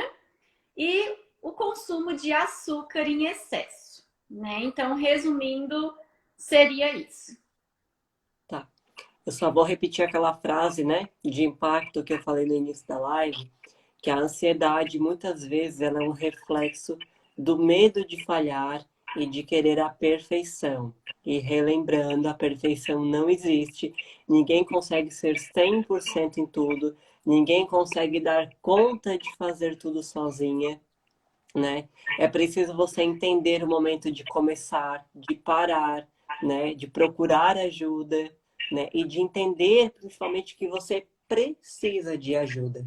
E o consumo de açúcar em excesso, né? Então, resumindo, seria isso. Tá. Eu só vou repetir aquela frase, né, de impacto que eu falei no início da live, que a ansiedade, muitas vezes, ela é um reflexo do medo de falhar e de querer a perfeição. E relembrando, a perfeição não existe, ninguém consegue ser 100% em tudo, ninguém consegue dar conta de fazer tudo sozinha, né? É preciso você entender o momento de começar, de parar, né? De procurar ajuda, né? E de entender, principalmente, que você precisa de ajuda.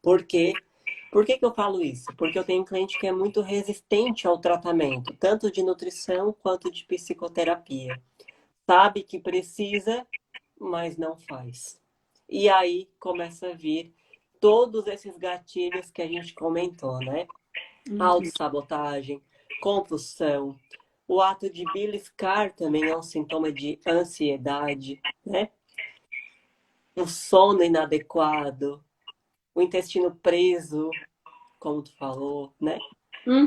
Por quê? Por que que eu falo isso? Porque eu tenho um cliente que é muito resistente ao tratamento, tanto de nutrição quanto de psicoterapia. Sabe que precisa, mas não faz. E aí começa a vir todos esses gatilhos que a gente comentou, né? Autossabotagem, compulsão. O ato de beliscar também é um sintoma de ansiedade, né? O sono inadequado, o intestino preso, como tu falou, né?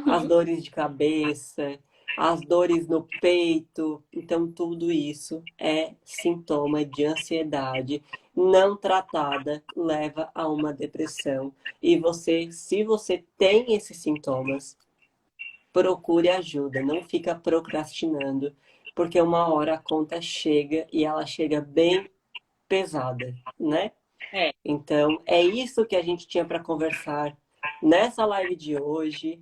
As Uhum. dores de cabeça, as dores no peito. Então, tudo isso é sintoma de ansiedade não tratada, leva a uma depressão. E você, se você tem esses sintomas, procure ajuda, não fica procrastinando, porque uma hora a conta chega e ela chega bem pesada, né? É. Então, é isso que a gente tinha para conversar nessa live de hoje.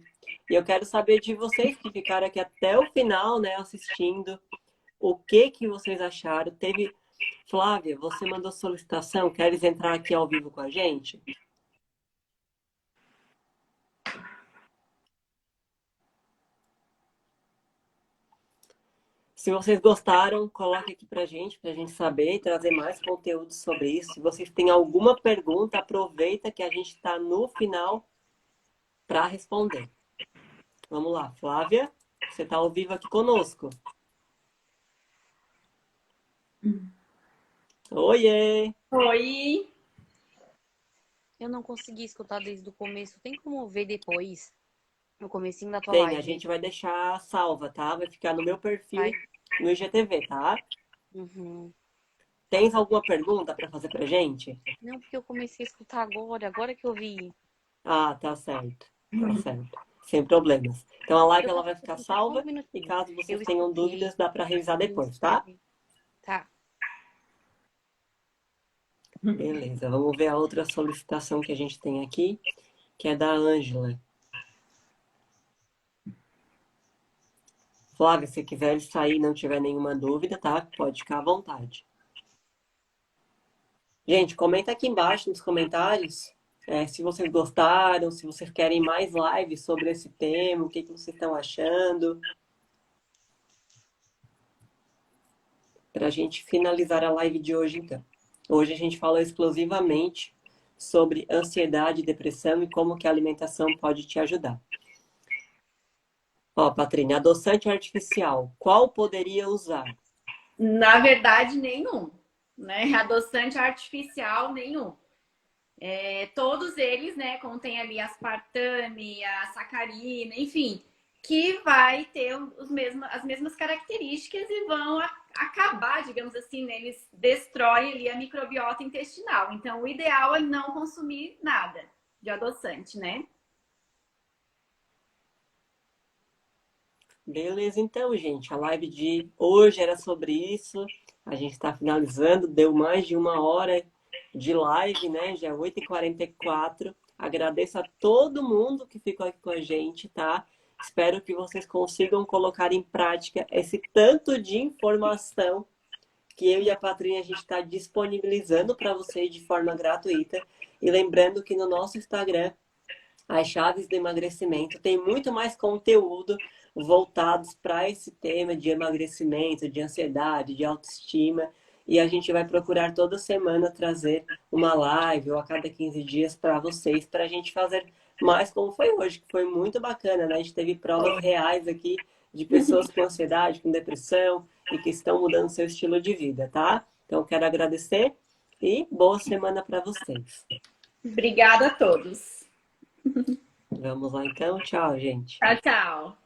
E eu quero saber de vocês que ficaram aqui até o final, né, assistindo, o que que vocês acharam? Teve Flávia, você mandou solicitação, queres entrar aqui ao vivo com a gente? Se vocês gostaram, coloque aqui pra gente saber e trazer mais conteúdo sobre isso. Se vocês têm alguma pergunta, aproveita que a gente está no final para responder. Vamos lá, Flávia, você está ao vivo aqui conosco. Oiê! Oi. Eu não consegui escutar desde o começo. Tem como ver depois? No comecinho da tua Tem, a live? gente vai deixar salva, tá? Vai ficar no meu perfil Vai. no IGTV, tá? Uhum. Tens alguma pergunta para fazer pra gente? Não, porque eu comecei a escutar agora que eu vi. Ah, tá certo. Tá certo. Sem problemas. Então a live Eu ela vou vai ficar escutar só um salva e minutinho. caso vocês Eu tenham escutei. dúvidas, dá para revisar depois, tá? Tá. Beleza, vamos ver a outra solicitação que a gente tem aqui, que é da Ângela. Flávia, se quiser sair e não tiver nenhuma dúvida, tá? Pode ficar à vontade. Gente, comenta aqui embaixo nos comentários se vocês gostaram, se vocês querem mais lives sobre esse tema, o que vocês estão achando. Para a gente finalizar a live de hoje, então. Hoje a gente fala exclusivamente sobre ansiedade e depressão e como que a alimentação pode te ajudar. Ó, Patrícia, adoçante artificial, qual poderia usar? Na verdade, nenhum, né? Adoçante artificial, nenhum. Todos eles, né, contêm ali aspartame, a sacarina, enfim, que vai ter as mesmas características e vão acabar, digamos assim, né, eles destroem ali a microbiota intestinal. Então, o ideal é não consumir nada de adoçante, né? Beleza, então, gente. A live de hoje era sobre isso. A gente está finalizando. Deu mais de 1 hora de live, né? Já é 8h44. Agradeço a todo mundo que ficou aqui com a gente, tá? Espero que vocês consigam colocar em prática esse tanto de informação que eu e a Patrícia a gente está disponibilizando para vocês de forma gratuita. E lembrando que no nosso Instagram as chaves do emagrecimento tem muito mais conteúdo voltados para esse tema de emagrecimento, de ansiedade, de autoestima. E a gente vai procurar toda semana trazer uma live ou a cada 15 dias para vocês, para a gente fazer mais como foi hoje, que foi muito bacana, né? A gente teve provas reais aqui de pessoas com ansiedade, com depressão e que estão mudando seu estilo de vida, tá? Então, quero agradecer e boa semana para vocês. Obrigada a todos. Vamos lá então. Tchau, gente. Tchau, tchau.